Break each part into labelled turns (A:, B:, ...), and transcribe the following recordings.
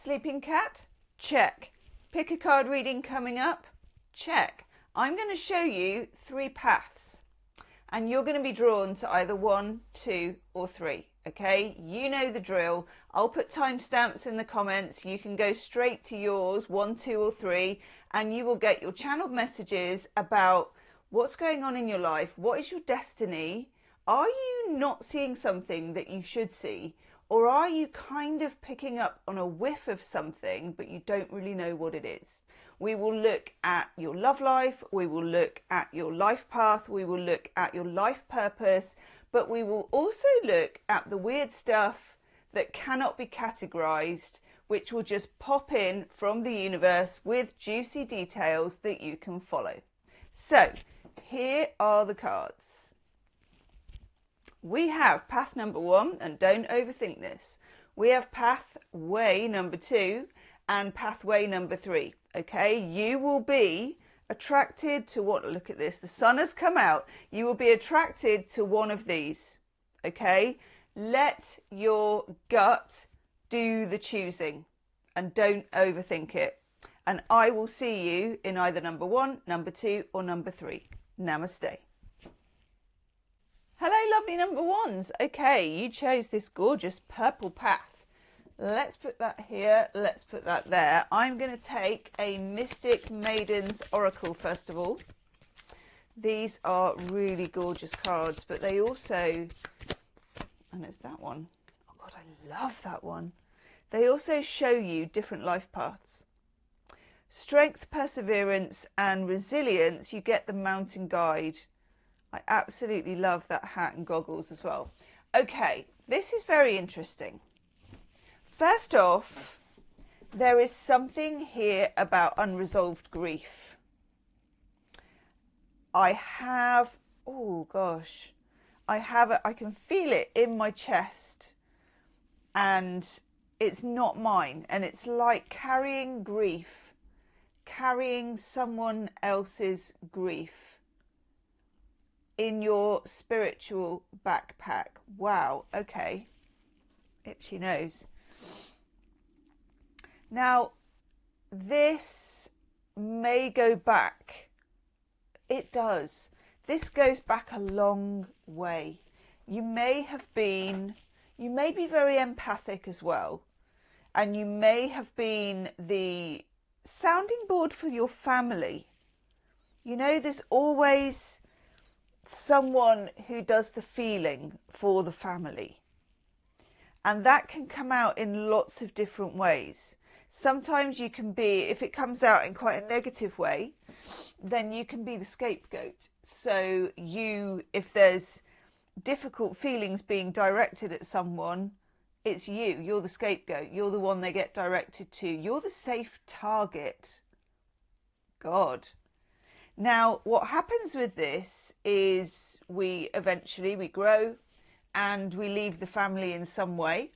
A: sleeping cat? Check. Pick a card reading coming up? Check. I'm going to show you 3 paths and you're going to be drawn to either 1, 2 or 3. Okay, you know the drill. I'll put timestamps in the comments. You can go straight to yours, 1, 2 or 3, and you will get your channeled messages about what's going on in your life. What is your destiny? Are you not seeing something that you should see? Or are you kind of picking up on a whiff of something, but you don't really know what it is? We will look at your love life. We will look at your life path. We will look at your life purpose. But we will also look at the weird stuff that cannot be categorized, which will just pop in from the universe with juicy details that you can follow. So here are the cards. We have path number 1, and don't overthink this. We have pathway number 2 and pathway number 3. Okay, you will be attracted to what? Look at this. The sun has come out. You will be attracted to one of these. Okay, let your gut do the choosing and don't overthink it. And I will see you in either number 1, number 2 or number 3. Namaste. Hello, lovely number 1s. Okay, you chose this gorgeous purple path. Let's put that here. Let's put that there. I'm going to take a Mystic Maidens Oracle first of all. These are really gorgeous cards, but they also, and it's that one. Oh God, I love that one. They also show you different life paths. Strength, perseverance, and resilience. You get the Mountain Guide. I absolutely love that hat and goggles as well. Okay, this is very interesting. First off, there is something here about unresolved grief. I have, oh gosh, I can feel it in my chest and it's not mine. And it's like carrying grief, carrying someone else's grief in your spiritual backpack. Wow, okay. Itchy nose. Now, this may go back. It does. This goes back a long way. You may be very empathic as well. And you may have been the sounding board for your family. You know, there's always someone who does the feeling for the family, and that can come out in lots of different ways. Sometimes you can be, if it comes out in quite a negative way, then you can be the scapegoat. So if there's difficult feelings being directed at someone, it's you're the scapegoat, you're the one they get directed to, you're the safe target. God. Now, what happens with this is we grow and we leave the family in some way.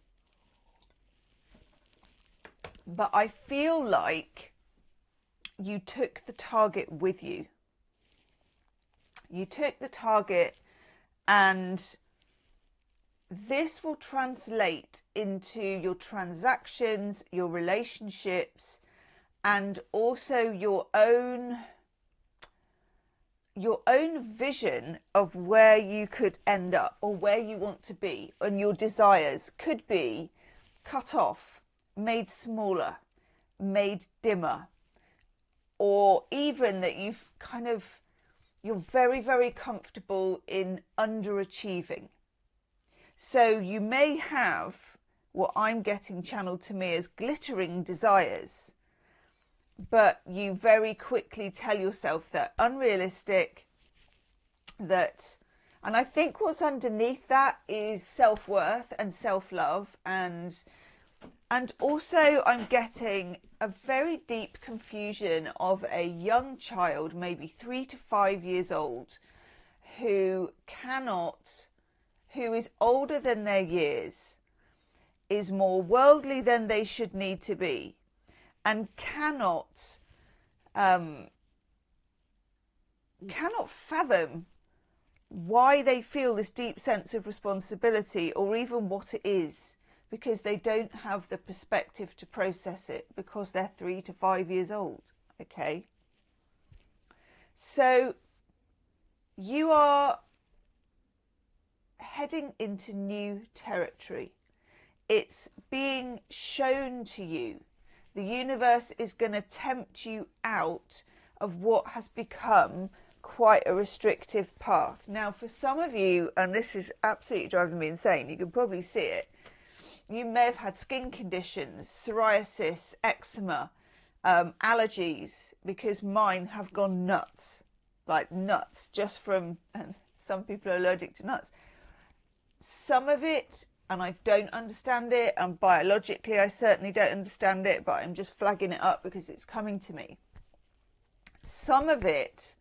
A: But I feel like you took the target with you. You took the target, and this will translate into your transactions, your relationships, and also your own vision of where you could end up or where you want to be, and your desires could be cut off, made smaller, made dimmer, or even that you're very, very comfortable in underachieving. So you may have what I'm getting channeled to me as glittering desires, but you very quickly tell yourself that unrealistic, and I think what's underneath that is self-worth and self-love, and also I'm getting a very deep confusion of a young child, maybe 3 to 5 years old, who is older than their years, is more worldly than they should need to be, and cannot fathom why they feel this deep sense of responsibility, or even what it is, because they don't have the perspective to process it because they're 3 to 5 years old. Okay. So you are heading into new territory. It's being shown to you. The universe is going to tempt you out of what has become quite a restrictive path. Now, for some of you, and this is absolutely driving me insane, you can probably see it, you may have had skin conditions, psoriasis, eczema, allergies, because mine have gone nuts, like nuts, just from, and some people are allergic to nuts. Some of it, and I don't understand it, and biologically I certainly don't understand it, but I'm just flagging it up because it's coming to me. Some of it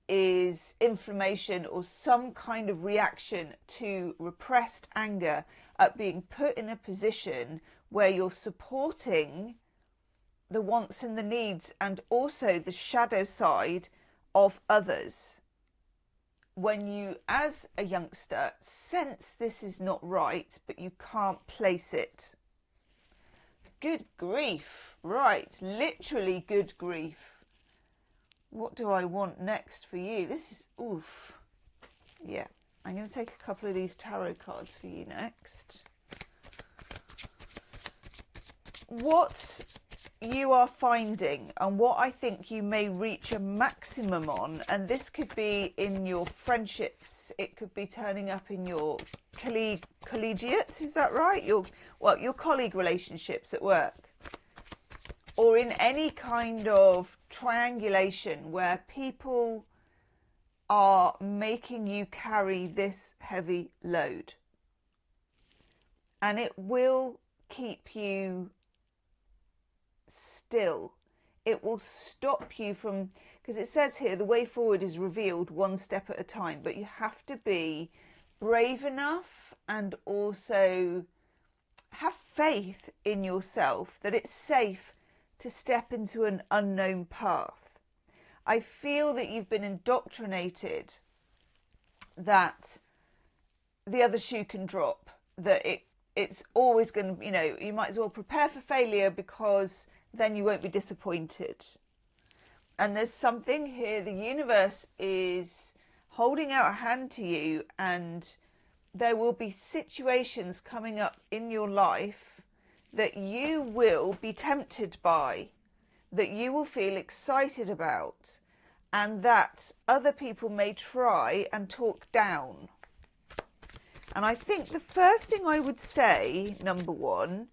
A: is inflammation or some kind of reaction to repressed anger at being put in a position where you're supporting the wants and the needs and also the shadow side of others. When you, as a youngster, sense this is not right, but you can't place it. Good grief. Right, literally good grief. What do I want next for you? This is, oof. Yeah, I'm going to take a couple of these tarot cards for you next. What you are finding and what I think you may reach a maximum on, and this could be in your friendships, it could be turning up in your collegiate, is that right? Your colleague relationships at work, or in any kind of triangulation where people are making you carry this heavy load, and it will keep you still. It will stop you from, because it says here the way forward is revealed one step at a time, but you have to be brave enough and also have faith in yourself that it's safe to step into an unknown path. I feel that you've been indoctrinated that the other shoe can drop, that it's always going to, you might as well prepare for failure because then you won't be disappointed. And there's something here, the universe is holding out a hand to you, and there will be situations coming up in your life that you will be tempted by, that you will feel excited about, and that other people may try and talk down. And I think the first thing I would say, number one,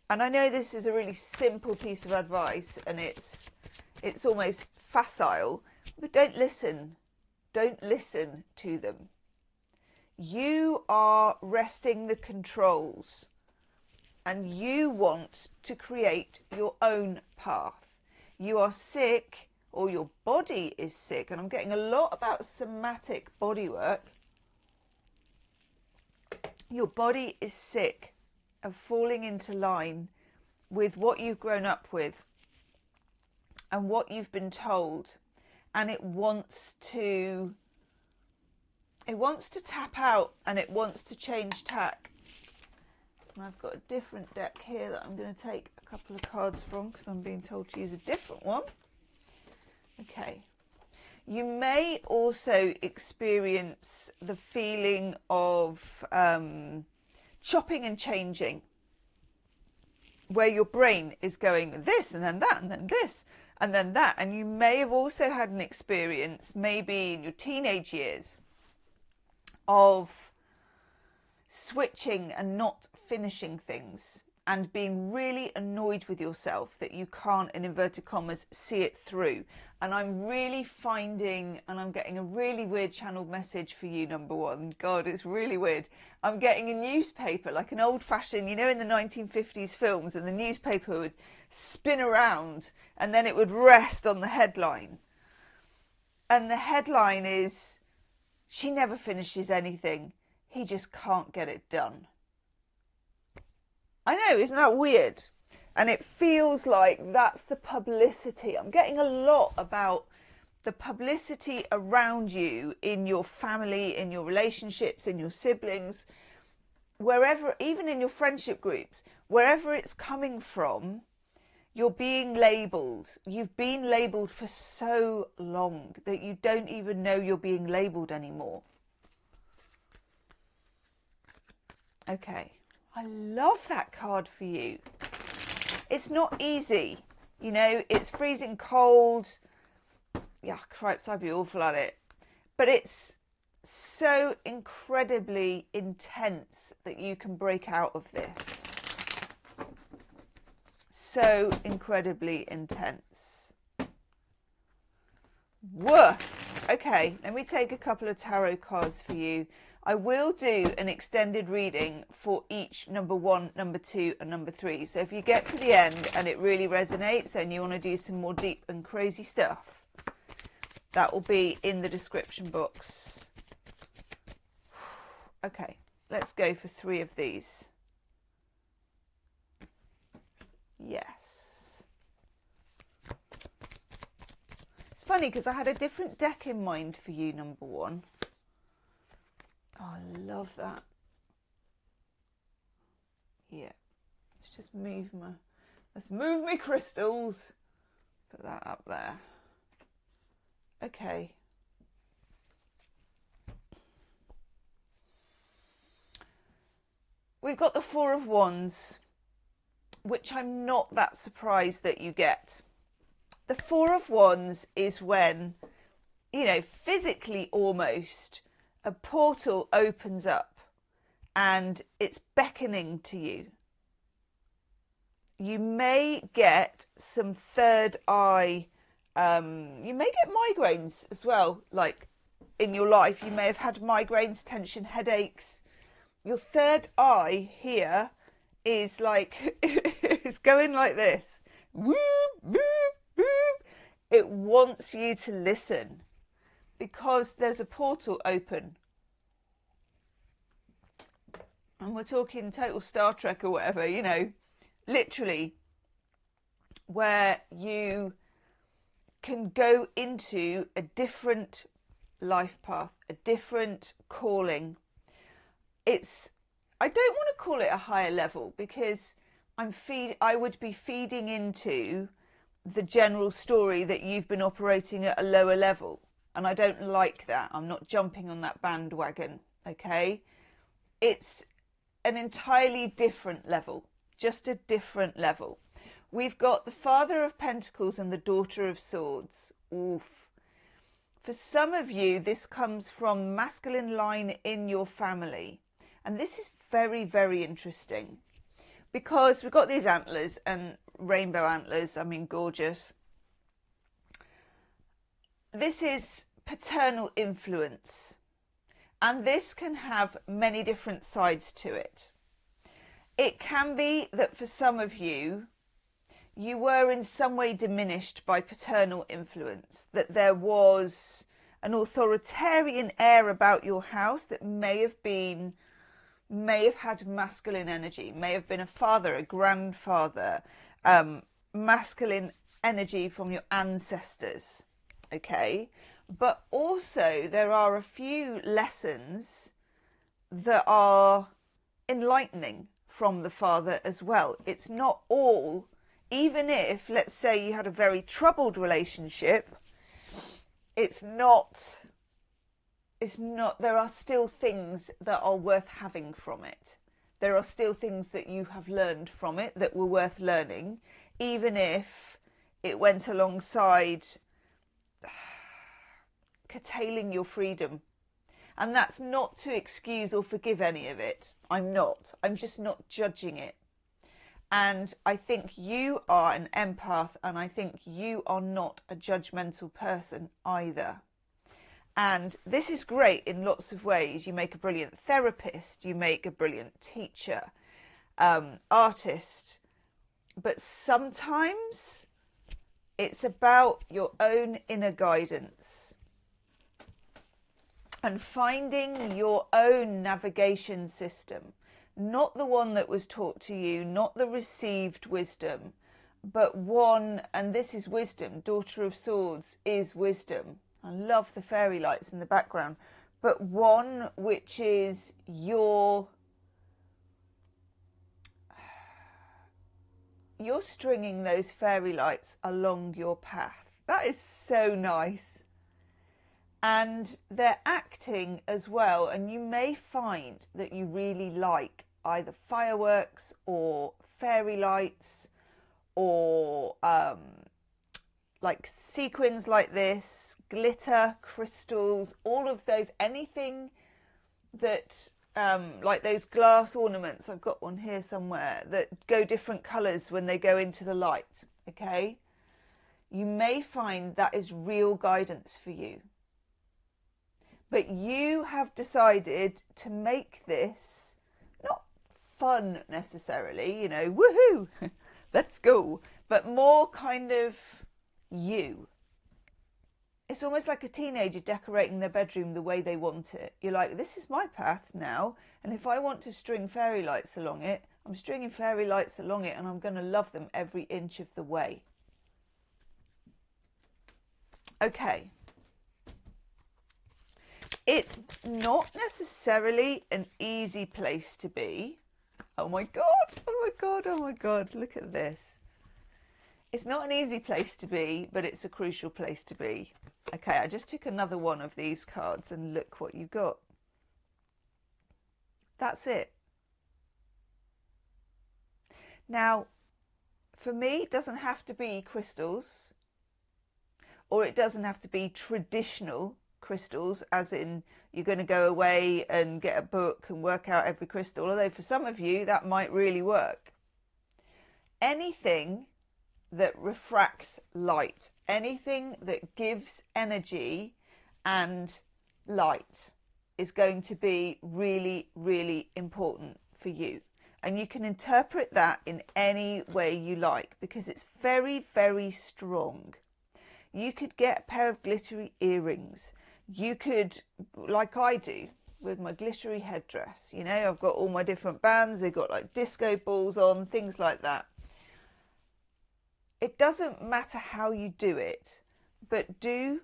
A: and I know this is a really simple piece of advice and it's almost facile, but don't listen. Don't listen to them. You are wresting the controls and you want to create your own path. You are sick, or your body is sick, and I'm getting a lot about somatic body work. Your body is sick of falling into line with what you've grown up with and what you've been told, and it wants to tap out and it wants to change tack. And I've got a different deck here that I'm going to take a couple of cards from because I'm being told to use a different one. Okay. You may also experience the feeling of chopping and changing, where your brain is going this and then that and then this and then that. And you may have also had an experience, maybe in your teenage years, of switching and not finishing things and being really annoyed with yourself that you can't, in inverted commas, see it through. And I'm really finding, and I'm getting a really weird channeled message for you, number one. God, it's really weird. I'm getting a newspaper, like an old-fashioned, in the 1950s films, and the newspaper would spin around and then it would rest on the headline. And the headline is, "She never finishes anything. He just can't get it done." I know, isn't that weird? And it feels like that's the publicity. I'm getting a lot about the publicity around you, in your family, in your relationships, in your siblings. wherever, even in your friendship groups, wherever it's coming from, you're being labelled. You've been labelled for so long that you don't even know you're being labelled anymore. Okay, I love that card for you. It's not easy, you know, it's freezing cold. Yeah, cripes, I'd be awful at it. But it's so incredibly intense that you can break out of this. So incredibly intense. Woof. Okay, let me take a couple of tarot cards for you. I will do an extended reading for each number 1, number 2 and number 3. So if you get to the end and it really resonates and you want to do some more deep and crazy stuff, that will be in the description box. Okay, let's go for 3 of these. Yes. It's funny because I had a different deck in mind for you, number 1. Oh, I love that. Yeah. Let's move my crystals. Put that up there. Okay. We've got the 4 of Wands, which I'm not that surprised that you get. The 4 of Wands is when, you know, physically almost, a portal opens up and it's beckoning to you. You may get some third eye, you may get migraines as well, like in your life. You may have had migraines, tension, headaches. Your third eye here is like, it's going like this. Whoop, whoop, whoop. It wants you to listen because there's a portal open. And we're talking total Star Trek or whatever, you know, literally where you can go into a different life path, a different calling. I don't want to call it a higher level because I would be feeding into the general story that you've been operating at a lower level. And I don't like that. I'm not jumping on that bandwagon, okay? It's an entirely different level, just a different level. We've got the Father of Pentacles and the Daughter of Swords. Oof. For some of you, this comes from masculine line in your family. And this is very, very interesting because we've got these antlers and rainbow antlers. I mean, gorgeous. This is paternal influence. And this can have many different sides to it. It can be that for some of you, you were in some way diminished by paternal influence, that there was an authoritarian air about your house that may have had masculine energy, may have been a father, a grandfather, masculine energy from your ancestors, okay? But also there are a few lessons that are enlightening from the father as well. It's not all, even if, let's say, you had a very troubled relationship, it's not, there are still things that are worth having from it. There are still things that you have learned from it that were worth learning, even if it went alongside curtailing your freedom. And that's not to excuse or forgive any of it. I'm not. I'm just not judging it. And I think you are an empath, and I think you are not a judgmental person either. And this is great in lots of ways. You make a brilliant therapist, you make a brilliant teacher, artist. But sometimes it's about your own inner guidance and finding your own navigation system. Not the one that was taught to you, not the received wisdom, but one, and this is wisdom. Daughter of Swords is wisdom. I love the fairy lights in the background, but one which is your you're stringing those fairy lights along your path. That is so nice. And they're acting as well, and you may find that you really like either fireworks or fairy lights or like sequins like this, glitter, crystals, all of those, anything that like those glass ornaments, I've got one here somewhere, that go different colours when they go into the light, okay? You may find that is real guidance for you. But you have decided to make this not fun necessarily, you know, woohoo, let's go, but more kind of you. It's almost like a teenager decorating their bedroom the way they want it. You're like, this is my path now, and if I want to string fairy lights along it, I'm stringing fairy lights along it, and I'm going to love them every inch of the way. Okay. It's not necessarily an easy place to be. Oh my God, oh my God, oh my God, look at this. It's not an easy place to be, but it's a crucial place to be. Okay, I just took another one of these cards and look what you got. That's it. Now, for me, it doesn't have to be crystals, or it doesn't have to be traditional crystals, as in you're going to go away and get a book and work out every crystal, although for some of you that might really work. Anything that refracts light, anything that gives energy and light is going to be really, really important for you. And you can interpret that in any way you like, because it's very, very strong. You could get a pair of glittery earrings. You could, like I do with my glittery headdress, you know, I've got all my different bands, they've got like disco balls on, things like that. It doesn't matter how you do it, but do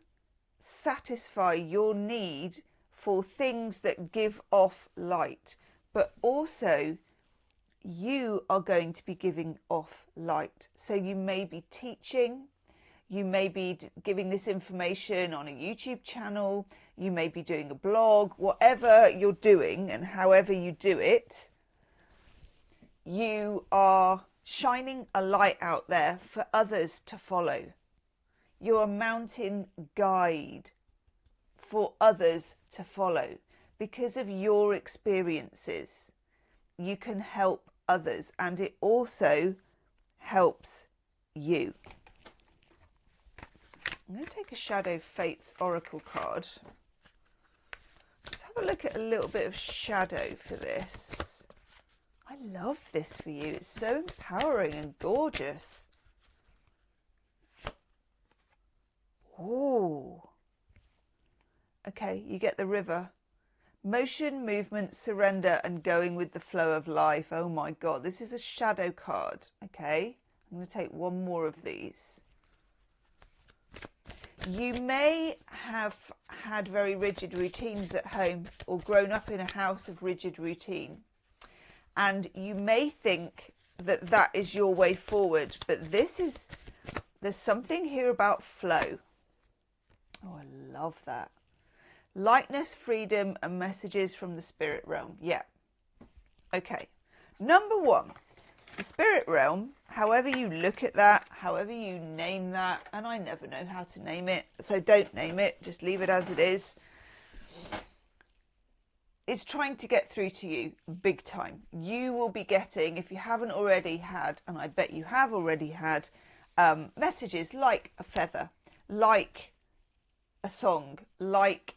A: satisfy your need for things that give off light. But also, you are going to be giving off light. So you may be teaching, you may be giving this information on a YouTube channel, you may be doing a blog, whatever you're doing and however you do it, you are shining a light out there for others to follow. You're a mountain guide for others to follow. Because of your experiences, you can help others, and it also helps you. I'm going to take a Shadow Fates Oracle card. Let's have a look at a little bit of shadow for this. I love this for you. It's so empowering and gorgeous. Ooh. Okay, you get the river. Motion, movement, surrender, and going with the flow of life. Oh my God, this is a shadow card. Okay, I'm going to take one more of these. You may have had very rigid routines at home or grown up in a house of rigid routine. And you may think that that is your way forward, but there's something here about flow. Oh, I love that. Lightness, freedom, and messages from the spirit realm. Yeah. Okay. Number one, the spirit realm, however you look at that, however you name that, and I never know how to name it, so don't name it, just leave it as it is. It's trying to get through to you big time. You will be getting, if you haven't already had, and I bet you have already had, messages like a feather, like a song, like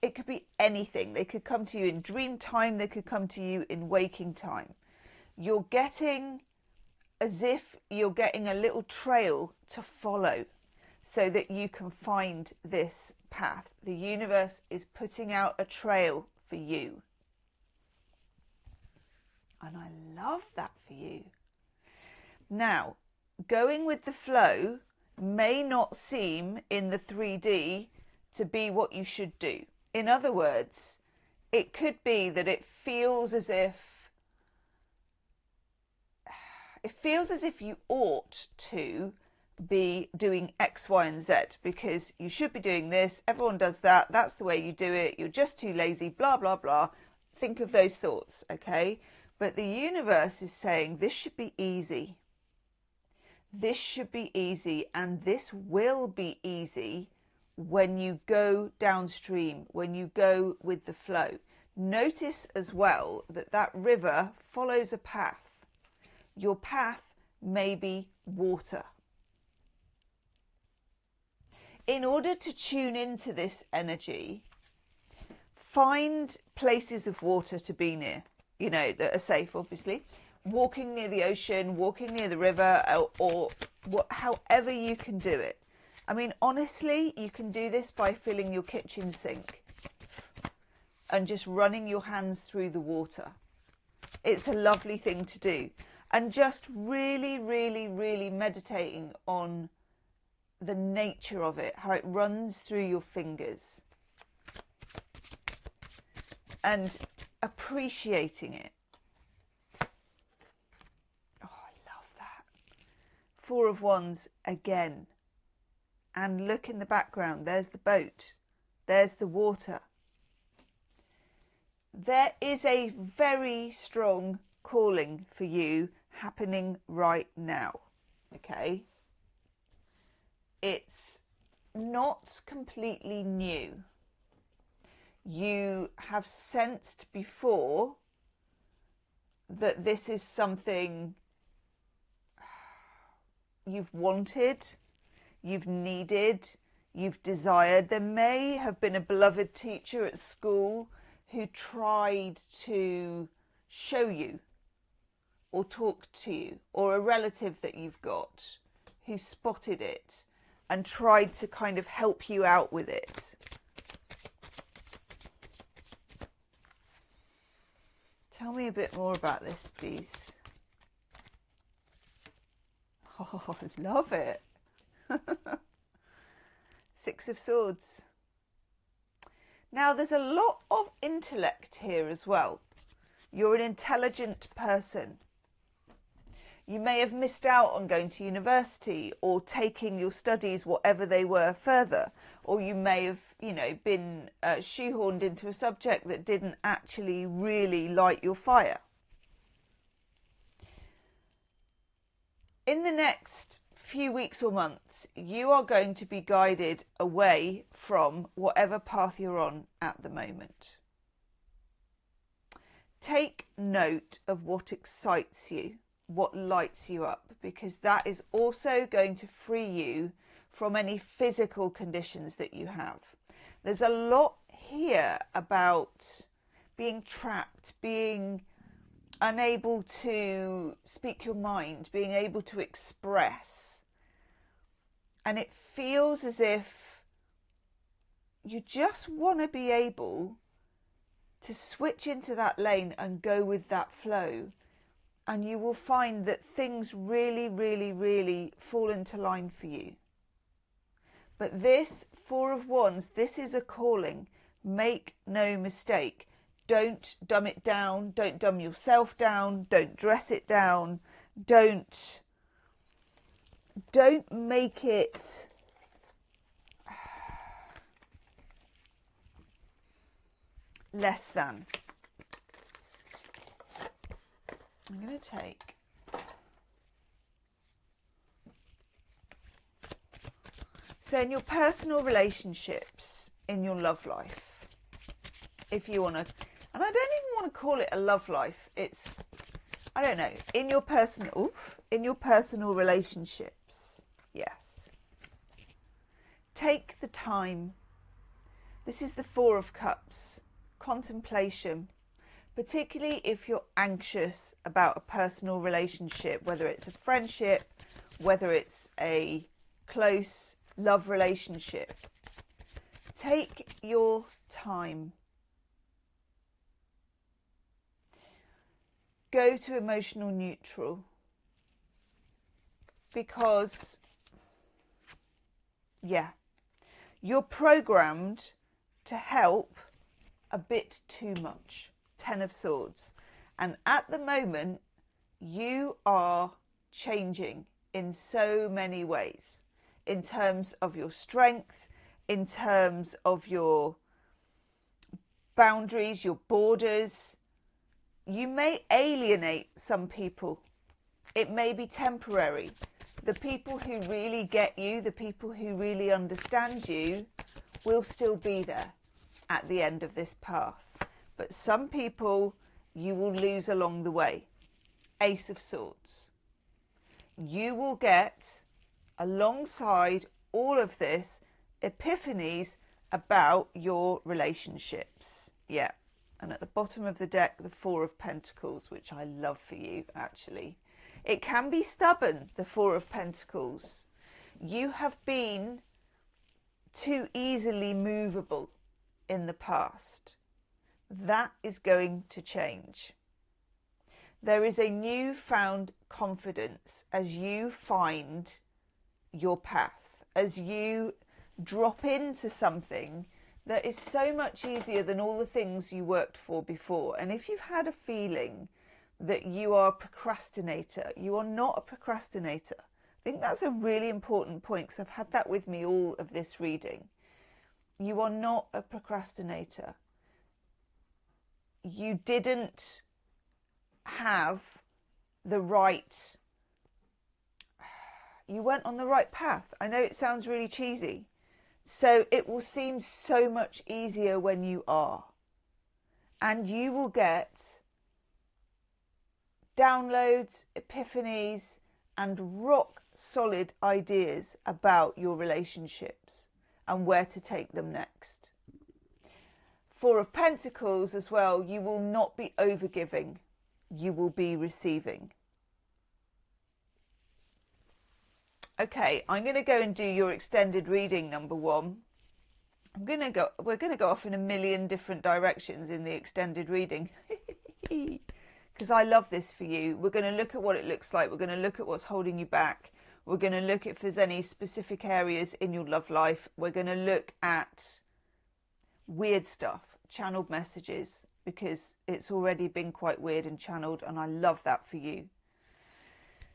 A: it could be anything. They could come to you in dream time, they could come to you in waking time. You're getting as if you're getting a little trail to follow so that you can find this path. The universe is putting out a trail for you. And I love that for you. Now, going with the flow may not seem in the 3D to be what you should do. In other words, it could be that it feels as if it feels as if you ought to be doing X, Y, and Z, because you should be doing this. Everyone does that. That's the way you do it. You're just too lazy, blah, blah, blah. Think of those thoughts, okay? But the universe is saying this should be easy. This should be easy, and this will be easy when you go downstream, when you go with the flow. Notice as well that that river follows a path. Your path may be water. In order to tune into this energy, find places of water to be near, you know, that are safe, obviously. Walking near the ocean, walking near the river, or however you can do it. I mean, honestly, you can do this by filling your kitchen sink and just running your hands through the water. It's a lovely thing to do. And just really, really, really meditating on the nature of it, how it runs through your fingers, and appreciating it. Oh, I love that. Four of Wands again. And look in the background, there's the boat, there's the water. There is a very strong calling for you happening right now, okay? It's not completely new. You have sensed before that this is something you've wanted, you've needed, you've desired. There may have been a beloved teacher at school who tried to show you or talk to you, or a relative that you've got who spotted it and tried to kind of help you out with it. Tell me a bit more about this, please. Oh, I love it. Six of Swords. Now, there's a lot of intellect here as well. You're an intelligent person. You may have missed out on going to university or taking your studies, whatever they were, further. Or you may have, you know, been shoehorned into a subject that didn't actually really light your fire. In the next few weeks or months, you are going to be guided away from whatever path you're on at the moment. Take note of what excites you, what lights you up, because that is also going to free you from any physical conditions that you have. There's a lot here about being trapped, being unable to speak your mind, being able to express. And it feels as if you just want to be able to switch into that lane and go with that flow. And you will find that things really, really, really fall into line for you. But this Four of Wands, this is a calling. Make no mistake. Don't dumb it down. Don't dumb yourself down. Don't dress it down. Don't make it less than. I'm going to take so in your personal relationships, in your love life, if you want to, and I don't even want to call it a love life, it's, I don't know, in your personal relationships, yes. Take the time. This is the Four of Cups, contemplation, particularly if you're anxious about a personal relationship, whether it's a friendship, whether it's a close love relationship. Take your time. Go to emotional neutral, because, yeah, you're programmed to help a bit too much. Ten of Swords. And at the moment, you are changing in so many ways, in terms of your strength, in terms of your boundaries, your borders. You may alienate some people. It may be temporary. The people who really get you, the people who really understand you, will still be there at the end of this path. But some people you will lose along the way. Ace of Swords. You will get, alongside all of this, epiphanies about your relationships. Yeah. And at the bottom of the deck, the Four of Pentacles, which I love for you, actually. It can be stubborn, the Four of Pentacles. You have been too easily movable in the past. That is going to change. There is a newfound confidence as you find your path, as you drop into something that is so much easier than all the things you worked for before. And if you've had a feeling that you are a procrastinator, you are not a procrastinator. I think that's a really important point, because I've had that with me all of this reading. You are not a procrastinator. You didn't have the right, you weren't on the right path. I know it sounds really cheesy. So it will seem so much easier when you are. And you will get downloads, epiphanies, and rock solid ideas about your relationships and where to take them next. Four of Pentacles as well, you will not be overgiving, you will be receiving. Okay, I'm going to go and do your extended reading, number one. We're going to go off in a million different directions in the extended reading. Because I love this for you. We're going to look at what it looks like. We're going to look at what's holding you back. We're going to look if there's any specific areas in your love life. We're going to look at weird stuff, channeled messages, because it's already been quite weird and channeled, and I love that for you.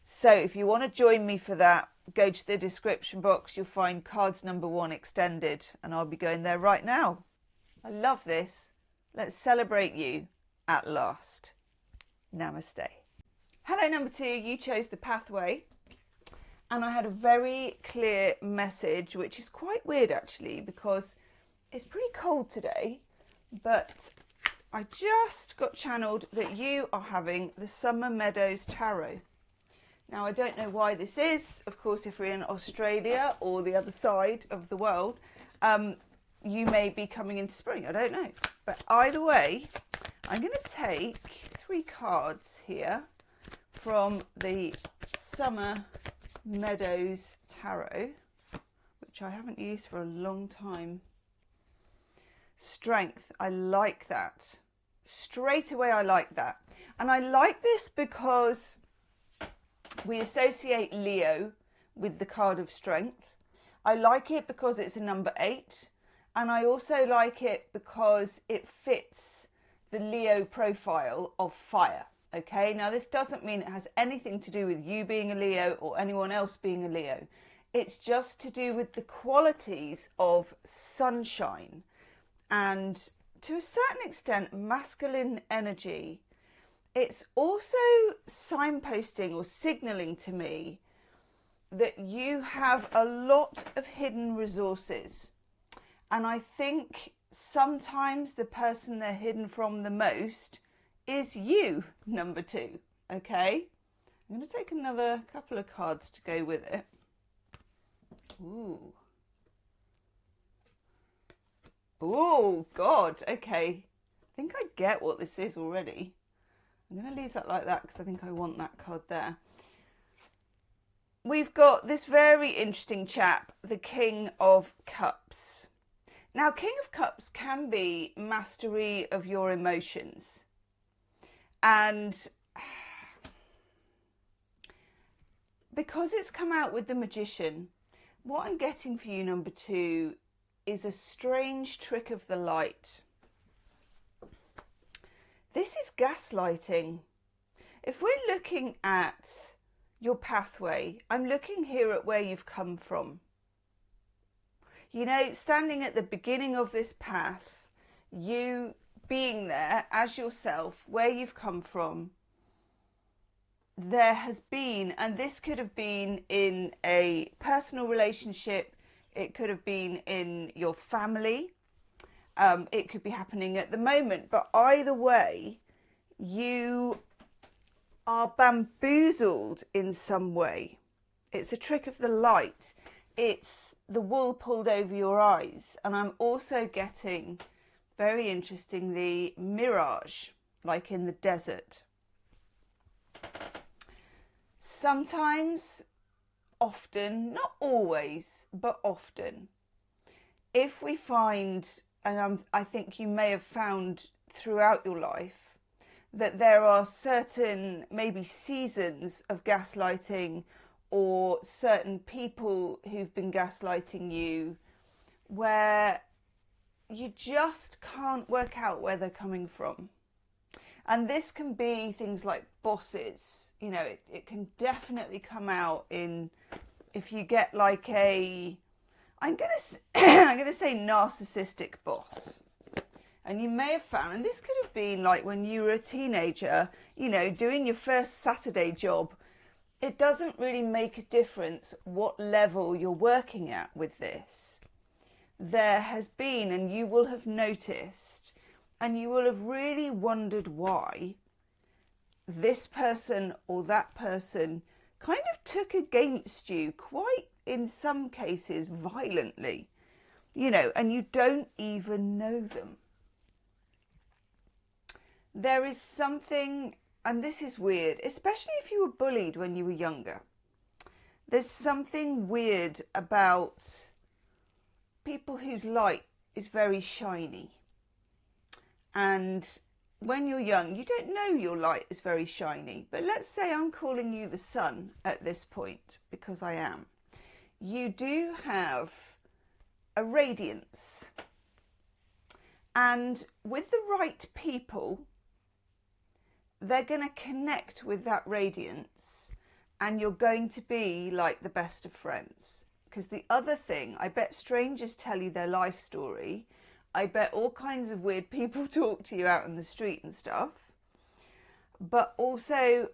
A: So if you want to join me for that, go to the description box. You'll find cards number one extended, and I'll be going there right now. I love this. Let's celebrate you at last. Namaste. Hello, number two. You chose the pathway, and I had a very clear message, which is quite weird actually, because it's pretty cold today, but I just got channeled that you are having the Summer Meadows Tarot. Now, I don't know why this is. Of course, if we're in Australia or the other side of the world, you may be coming into spring. I don't know. But either way, I'm going to take 3 cards here from the Summer Meadows Tarot, which I haven't used for a long time. Strength. I like that. Straight away, I like that. And I like this because we associate Leo with the card of strength. I like it because it's a number 8. And I also like it because it fits the Leo profile of fire. Okay, now this doesn't mean it has anything to do with you being a Leo or anyone else being a Leo. It's just to do with the qualities of sunshine and, to a certain extent, masculine energy. It's also signposting or signalling to me that you have a lot of hidden resources. And I think sometimes the person they're hidden from the most is you, number 2. Okay? I'm going to take another couple of cards to go with it. Ooh. Oh, God. Okay. I think I get what this is already. I'm going to leave that like that because I think I want that card there. We've got this very interesting chap, the King of Cups. Now, King of Cups can be mastery of your emotions. And because it's come out with the Magician, what I'm getting for you, number 2, is a strange trick of the light. This is gaslighting. If we're looking at your pathway. I'm looking here at where you've come from. You know, standing at the beginning of this path, you being there as yourself, where you've come from, there has been, and this could have been in a personal relationship, it could have been in your family, it could be happening at the moment, but either way, you are bamboozled in some way. It's a trick of the light. It's the wool pulled over your eyes. And I'm also getting, very interestingly, mirage, like in the desert. Sometimes, often, not always, but often, if we find, and I think you may have found throughout your life, that there are certain maybe seasons of gaslighting or certain people who've been gaslighting you where you just can't work out where they're coming from. And this can be things like bosses. You know, it can definitely come out in, if you get like a, I'm gonna say narcissistic boss. And you may have found, and this could have been like when you were a teenager, you know, doing your first Saturday job. It doesn't really make a difference what level you're working at with this. There has been, and you will have noticed, and you will have really wondered why this person or that person kind of took against you quite, in some cases, violently, you know, and you don't even know them. There is something, and this is weird, especially if you were bullied when you were younger. There's something weird about people whose light is very shiny. And when you're young, you don't know your light is very shiny. But let's say I'm calling you the sun at this point, because I am. You do have a radiance. And with the right people, they're going to connect with that radiance, and you're going to be like the best of friends. Because the other thing, I bet strangers tell you their life story. I bet all kinds of weird people talk to you out in the street and stuff. But also,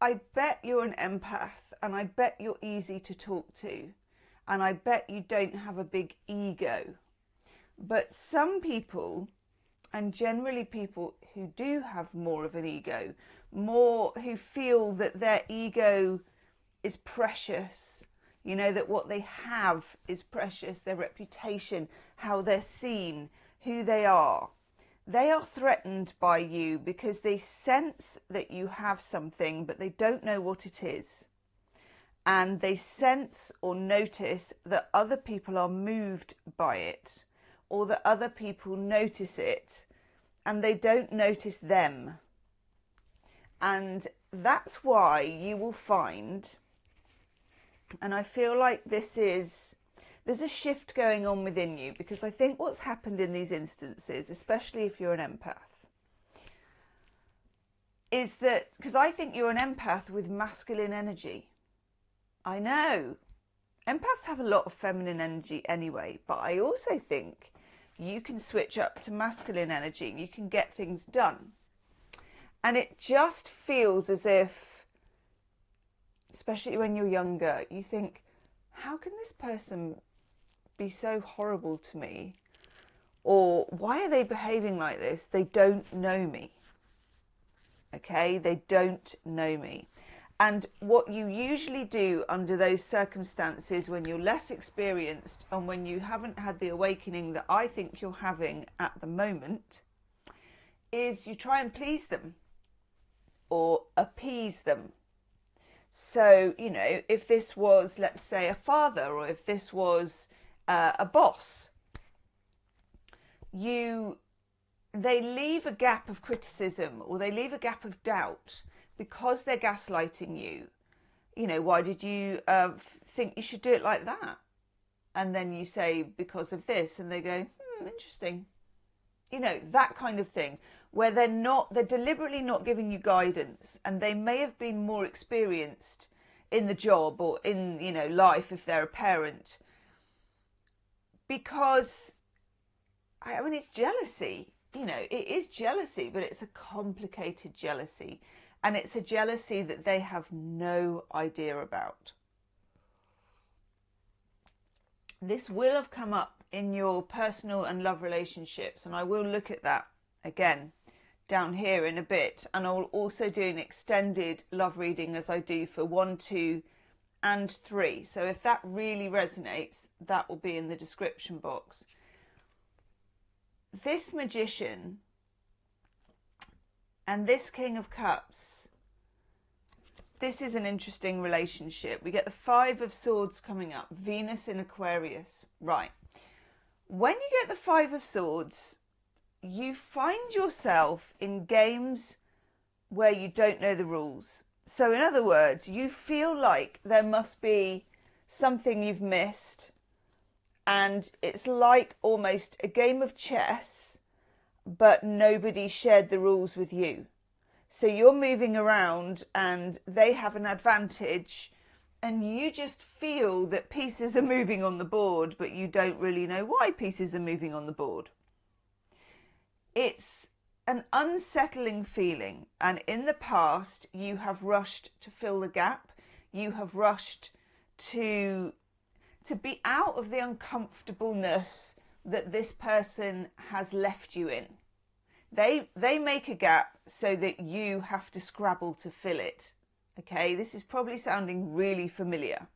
A: I bet you're an empath, and I bet you're easy to talk to. And I bet you don't have a big ego. But some people, and generally people who do have more of an ego, more who feel that their ego is precious, you know, that what they have is precious, their reputation, how they're seen, who they are threatened by you because they sense that you have something, but they don't know what it is. And they sense or notice that other people are moved by it, or that other people notice it, and they don't notice them. And that's why you will find, and I feel like there's a shift going on within you, because I think what's happened in these instances, especially if you're an empath, is that, because I think you're an empath with masculine energy. I know. Empaths have a lot of feminine energy anyway, but I also think you can switch up to masculine energy. You can get things done. And it just feels as if, especially when you're younger, you think, how can this person be so horrible to me? Or why are they behaving like this? They don't know me. Okay, they don't know me. And what you usually do under those circumstances, when you're less experienced and when you haven't had the awakening that I think you're having at the moment, is you try and please them or appease them. So, you know, if this was, let's say, a father, or if this was a boss, they leave a gap of criticism, or they leave a gap of doubt, because they're gaslighting you. You know, why did you think you should do it like that? And then you say, because of this, and they go, interesting. You know, that kind of thing. where they're deliberately not giving you guidance, and they may have been more experienced in the job or in, you know, life if they're a parent. Because, I mean, it's jealousy. You know, it is jealousy, but it's a complicated jealousy. And it's a jealousy that they have no idea about. This will have come up in your personal and love relationships, and I will look at that again down here in a bit. And I'll also do an extended love reading as I do for 1, 2 and 3. So if that really resonates, that will be in the description box. This Magician and this King of Cups, this is an interesting relationship. We get the 5 of Swords coming up, Venus in Aquarius. Right. When you get the 5 of Swords, you find yourself in games where you don't know the rules. So in other words, you feel like there must be something you've missed, and it's like almost a game of chess, but nobody shared the rules with you. So you're moving around and they have an advantage, and you just feel that pieces are moving on the board, but you don't really know why pieces are moving on the board. It's an unsettling feeling, and in the past you have rushed to fill the gap. You have rushed to be out of the uncomfortableness that this person has left you in. They make a gap so that you have to scrabble to fill it. Okay, this is probably sounding really familiar.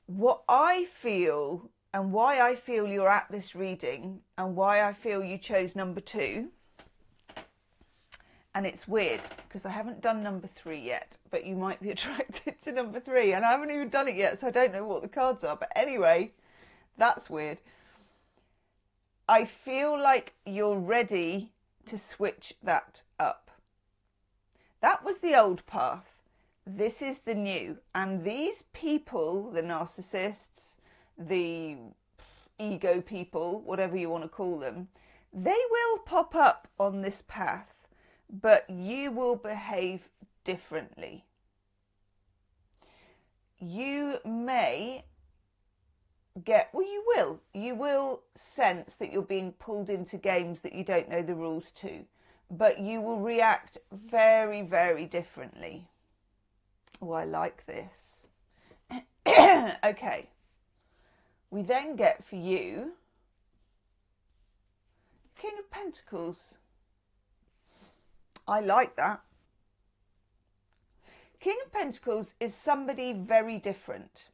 A: What I feel, and why I feel you're at this reading, and why I feel you chose number 2, and it's weird because I haven't done number 3 yet, but you might be attracted to number 3, and I haven't even done it yet, so I don't know what the cards are. But anyway, that's weird. I feel like you're ready to switch that up. That was the old path. This is the new. And these people, the narcissists, the ego people, whatever you want to call them, they will pop up on this path, but you will behave differently. You may get, well, you will sense that you're being pulled into games that you don't know the rules to, but you will react very, very differently. Oh, I like this. Okay. We then get for you King of Pentacles. I like that. King of Pentacles is somebody very different.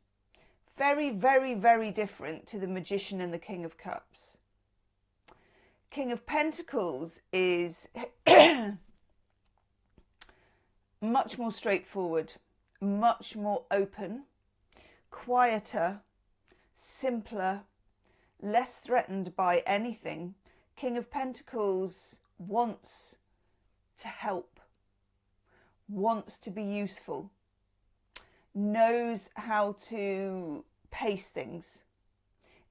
A: Very, very, very different to the Magician and the King of Cups. King of Pentacles is much more straightforward, much more open, quieter, simpler, less threatened by anything. King of Pentacles wants to help, wants to be useful, knows how to pace things,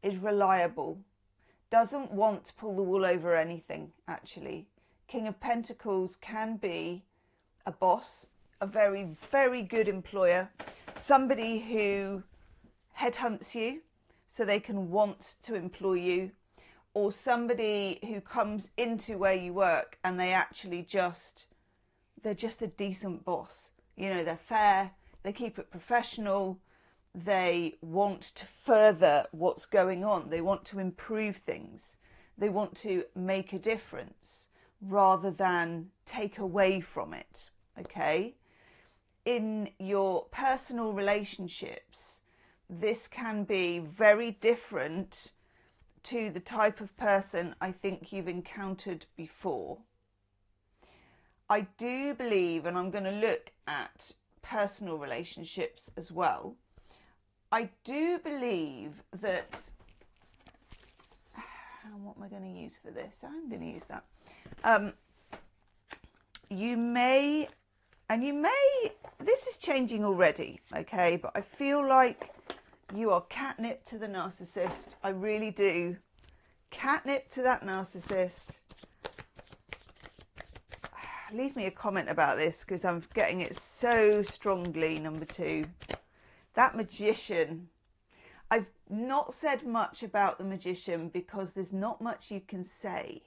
A: is reliable, doesn't want to pull the wool over anything, actually. King of Pentacles can be a boss, a very, very good employer, somebody who headhunts you so they can want to employ you, or somebody who comes into where you work and they actually they're just a decent boss. You know, they're fair, they keep it professional, they want to further what's going on, they want to improve things, they want to make a difference rather than take away from it, okay? In your personal relationships, this can be very different to the type of person I think you've encountered before. I do believe, and I'm going to look at personal relationships as well, I do believe that, what am I going to use for this? I'm going to use that. You may, this is changing already, okay, but I feel like you are catnip to the narcissist. I really do. Catnip to that narcissist. leave me a comment about this because I'm getting it so strongly. Number 2, that Magician. I've not said much about the Magician because there's not much you can say.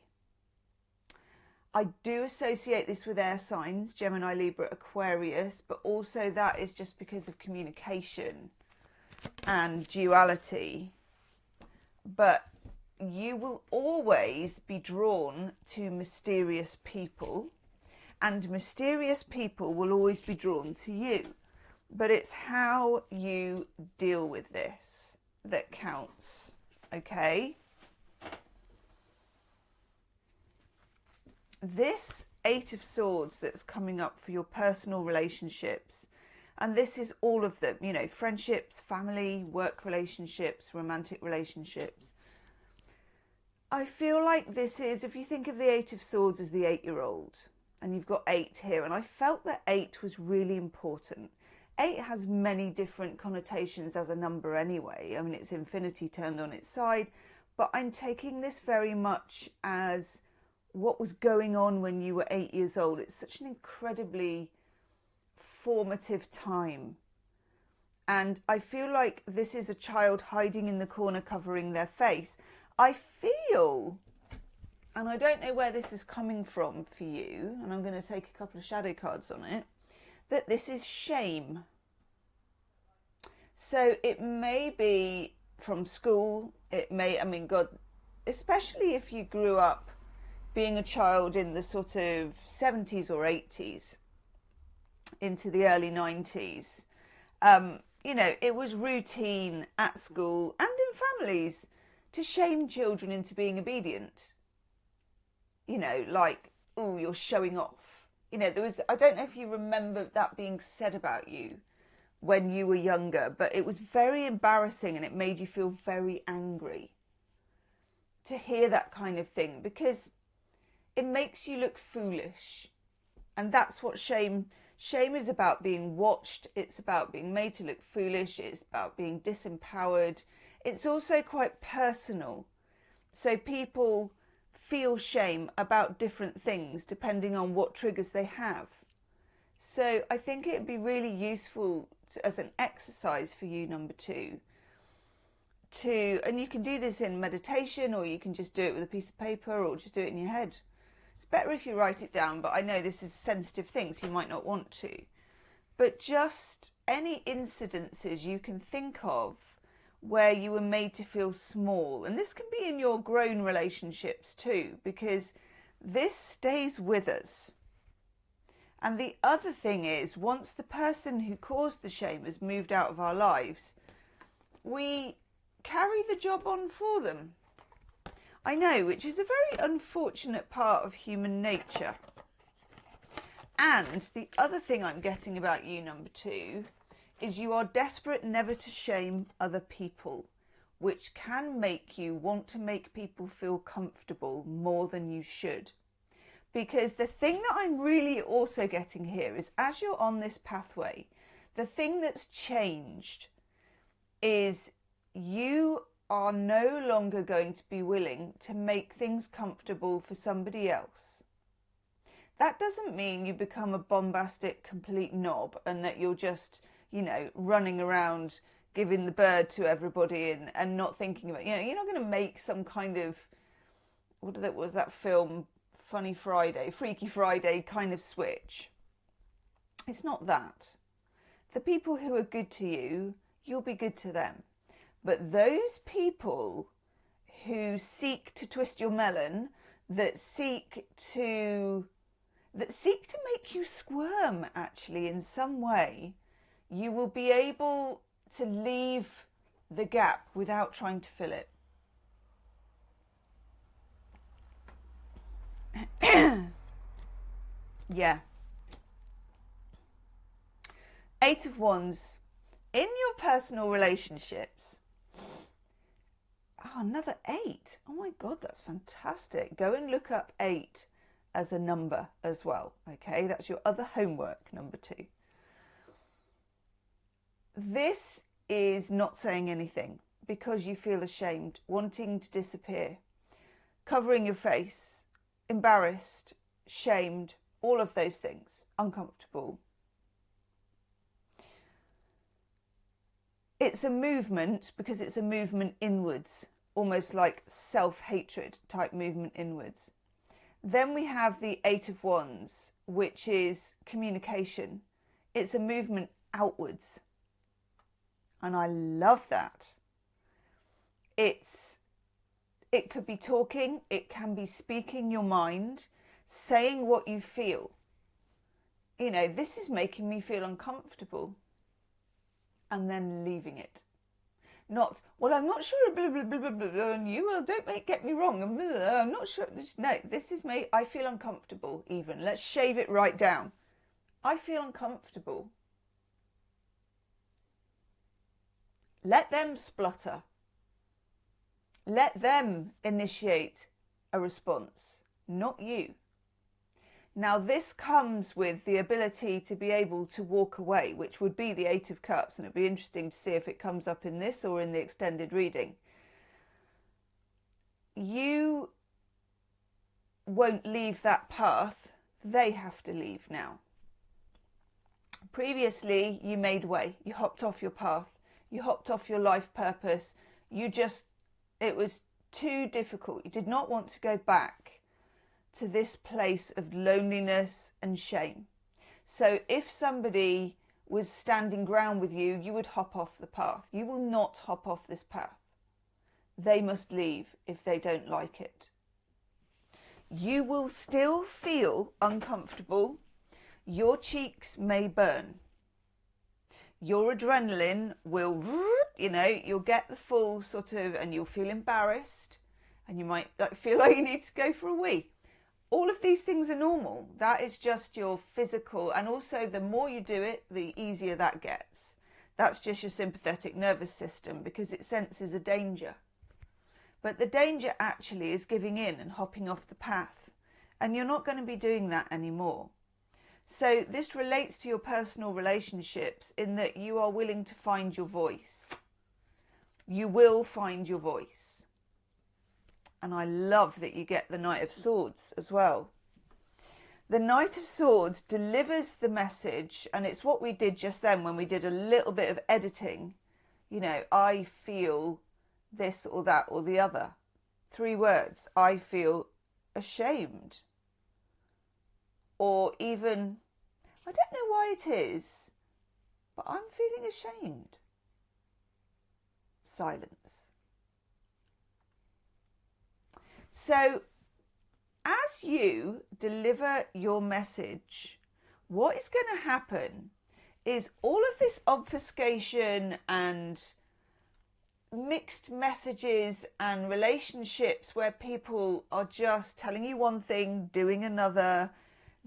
A: I do associate this with air signs, Gemini, Libra, Aquarius, but also that is just because of communication and duality. But you will always be drawn to mysterious people, and mysterious people will always be drawn to you. But it's how you deal with this that counts, okay? This 8 of Swords that's coming up for your personal relationships, and this is all of them, you know, friendships, family, work relationships, romantic relationships. I feel like this is, if you think of the 8 of Swords as the 8-year-old, and you've got 8 here, and I felt that 8 was really important. 8 has many different connotations as a number anyway. I mean, it's infinity turned on its side, but I'm taking this very much as what was going on when you were 8 years old. It's such an incredibly formative time. And I feel like this is a child hiding in the corner, covering their face. I feel, and I don't know where this is coming from for you, and I'm going to take a couple of shadow cards on it, that this is shame. So it may be from school, it may, I mean, God, especially if you grew up being a child in the sort of 70s or 80s into the early 90s, you know, it was routine at school and in families to shame children into being obedient. You know, like, oh, you're showing off. You know, there was, I don't know if you remember that being said about you when you were younger, but it was very embarrassing and it made you feel very angry to hear that kind of thing, because it makes you look foolish. And that's what shame is about, being watched. It's about being made to look foolish. It's about being disempowered. It's also quite personal. So people feel shame about different things depending on what triggers they have. So I think it would be really useful as an exercise for you, number 2, and you can do this in meditation, or you can just do it with a piece of paper, or just do it in your head. Better if you write it down, but I know this is sensitive things, you might not want to. But just any incidences you can think of where you were made to feel small. And this can be in your grown relationships too, because this stays with us. And the other thing is, once the person who caused the shame has moved out of our lives, we carry the job on for them. I know, which is a very unfortunate part of human nature. And the other thing I'm getting about you, number 2, is you are desperate never to shame other people, which can make you want to make people feel comfortable more than you should. Because the thing that I'm really also getting here is, as you're on this pathway, the thing that's changed is you are no longer going to be willing to make things comfortable for somebody else. That doesn't mean you become a bombastic, complete knob and that you're just, you know, running around giving the bird to everybody and not thinking about, you know, you're not going to make some kind of, what was that film, Freaky Friday kind of switch. It's not that. The people who are good to you, you'll be good to them. But those people who seek to twist your melon, that seek to make you squirm actually in some way, you will be able to leave the gap without trying to fill it. Yeah. 8 of Wands. In your personal relationships, another 8. Oh my God, that's fantastic. Go and look up 8 as a number as well. Okay, that's your other homework, number 2. This is not saying anything because you feel ashamed, wanting to disappear, covering your face, embarrassed, shamed, all of those things, uncomfortable. It's a movement because it's a movement inwards, almost like self-hatred type movement inwards. Then we have the Eight of Wands, which is communication. It's a movement outwards. And I love that. It could be talking, it can be speaking your mind, saying what you feel. You know, this is making me feel uncomfortable. And then leaving it. Not, well, I'm not sure, blah, blah, blah, blah, blah, and you will, get me wrong, I'm not sure, no, this is me, I feel uncomfortable even. Let's shave it right down. I feel uncomfortable. Let them splutter. Let them initiate a response, not you. Now this comes with the ability to be able to walk away, which would be the Eight of Cups, and it'd be interesting to see if it comes up in this or in the extended reading. You won't leave that path, they have to leave now. Previously, you made way, you hopped off your path, you hopped off your life purpose, it was too difficult, you did not want to go back to this place of loneliness and shame. So if somebody was standing ground with you, you would hop off the path. You will not hop off this path. They must leave if they don't like it. You will still feel uncomfortable. Your cheeks may burn. Your adrenaline will, you know, you'll get the full sort of, and you'll feel embarrassed, and you might feel like you need to go for a wee. All of these things are normal. That is just your physical, and also the more you do it, the easier that gets. That's just your sympathetic nervous system because it senses a danger. But the danger actually is giving in and hopping off the path, and you're not going to be doing that anymore. So this relates to your personal relationships in that you are willing to find your voice. You will find your voice. And I love that you get the Knight of Swords as well. The Knight of Swords delivers the message, and it's what we did just then when we did a little bit of editing. You know, I feel this or that or the other. 3 words. I feel ashamed. Or even, I don't know why it is, but I'm feeling ashamed. Silence. So, as you deliver your message, what is going to happen is all of this obfuscation and mixed messages and relationships where people are just telling you one thing, doing another,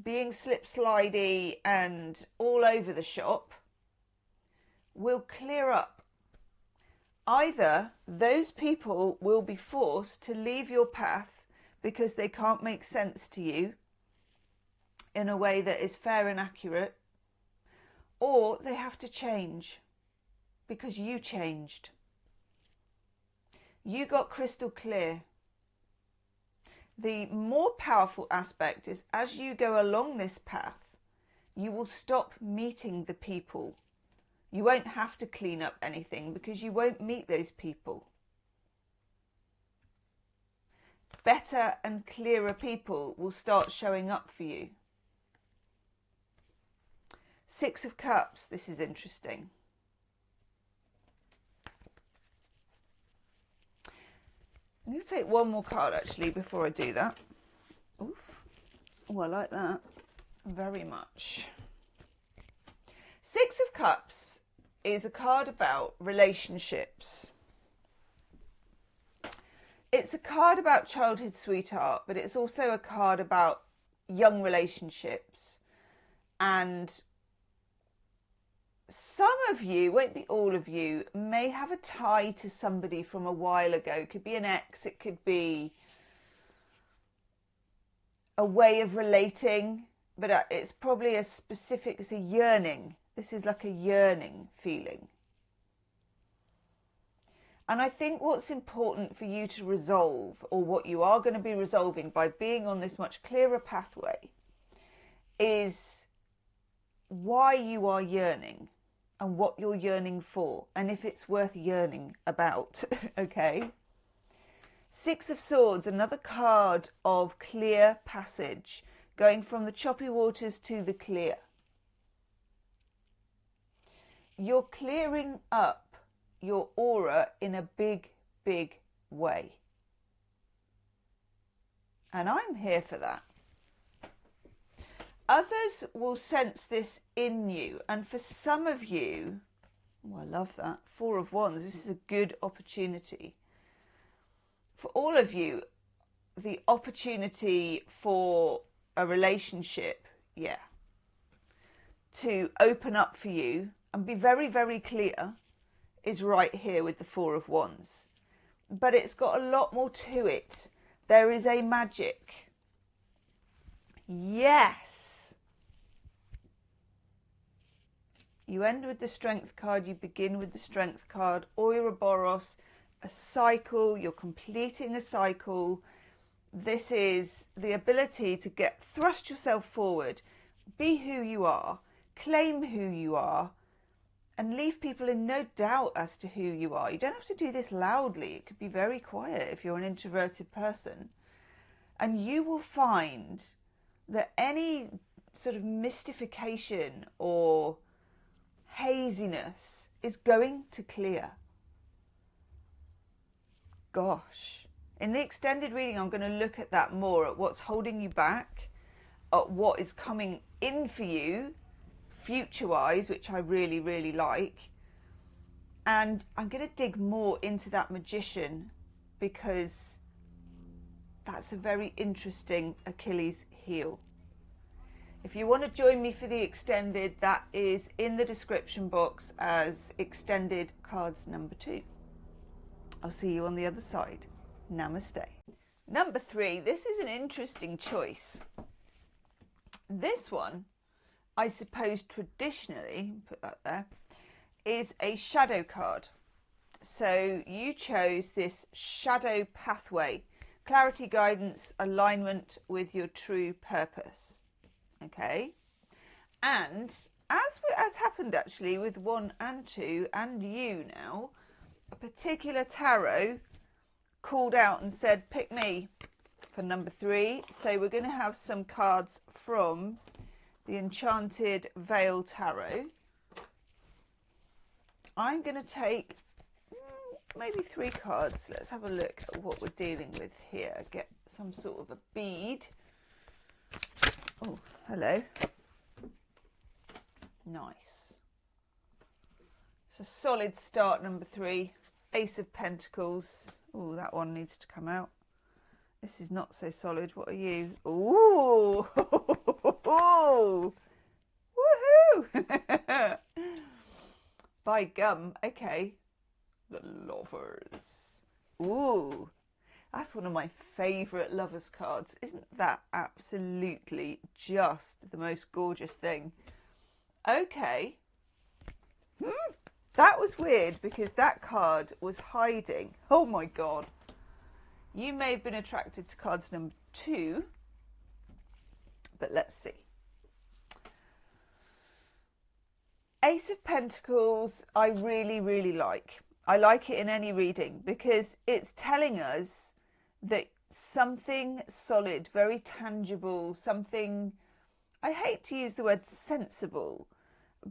A: being slip-slidey and all over the shop, will clear up. Either those people will be forced to leave your path because they can't make sense to you in a way that is fair and accurate, or they have to change because you changed. You got crystal clear. The more powerful aspect is as you go along this path, you will stop meeting the people. You won't have to clean up anything because you won't meet those people. Better and clearer people will start showing up for you. 6 of Cups, this is interesting. I'm going to take one more card actually before I do that. Oof. Oh, I like that very much. 6 of Cups is a card about relationships. It's a card about childhood sweetheart, but it's also a card about young relationships. And some of you, won't be all of you, may have a tie to somebody from a while ago. It could be an ex, it could be a way of relating, but it's probably a specific, it's a yearning. This is like a yearning feeling. And I think what's important for you to resolve, or what you are going to be resolving by being on this much clearer pathway, is why you are yearning and what you're yearning for, and if it's worth yearning about. Okay. Six of Swords, another card of clear passage, going from the choppy waters to the clear. You're clearing up your aura in a big, big way. And I'm here for that. Others will sense this in you. And for some of you, oh, I love that, Four of Wands, this is a good opportunity. For all of you, the opportunity for a relationship, yeah, to open up for you and be very, very clear is right here with the Four of Wands. But it's got a lot more to it. There is a magic. Yes. You end with the Strength card, you begin with the Strength card, Ouroboros, a cycle, you're completing a cycle. This is the ability to thrust yourself forward, be who you are, claim who you are, and leave people in no doubt as to who you are. You don't have to do this loudly. It could be very quiet if you're an introverted person. And you will find that any sort of mystification or haziness is going to clear. Gosh. In the extended reading, I'm going to look at that more, at what's holding you back, at what is coming in for you, future-wise, which I really, really like. And I'm going to dig more into that Magician, because that's a very interesting Achilles heel. If you want to join me for the extended, that is in the description box as extended cards number 2. I'll see you on the other side. Namaste. Number 3, this is an interesting choice. This one, I suppose traditionally, put that there, is a shadow card. So you chose this shadow pathway, clarity, guidance, alignment with your true purpose. Okay. And as happened actually with 1 and 2 and you now, a particular tarot called out and said, pick me for number 3. So we're going to have some cards from the Enchanted Veil Tarot. I'm going to take maybe 3 cards. Let's have a look at what we're dealing with here. Get some sort of a bead. Oh, hello. Nice. It's a solid start, number 3. Ace of Pentacles. Oh, that one needs to come out. This is not so solid. What are you? Ooh! Woohoo! By gum. Okay. The Lovers. Ooh. That's one of my favourite Lovers cards. Isn't that absolutely just the most gorgeous thing? Okay. That was weird because that card was hiding. Oh my God. You may have been attracted to cards number 2, but let's see. Ace of Pentacles, I really, really like. I like it in any reading because it's telling us that something solid, very tangible, something, I hate to use the word sensible,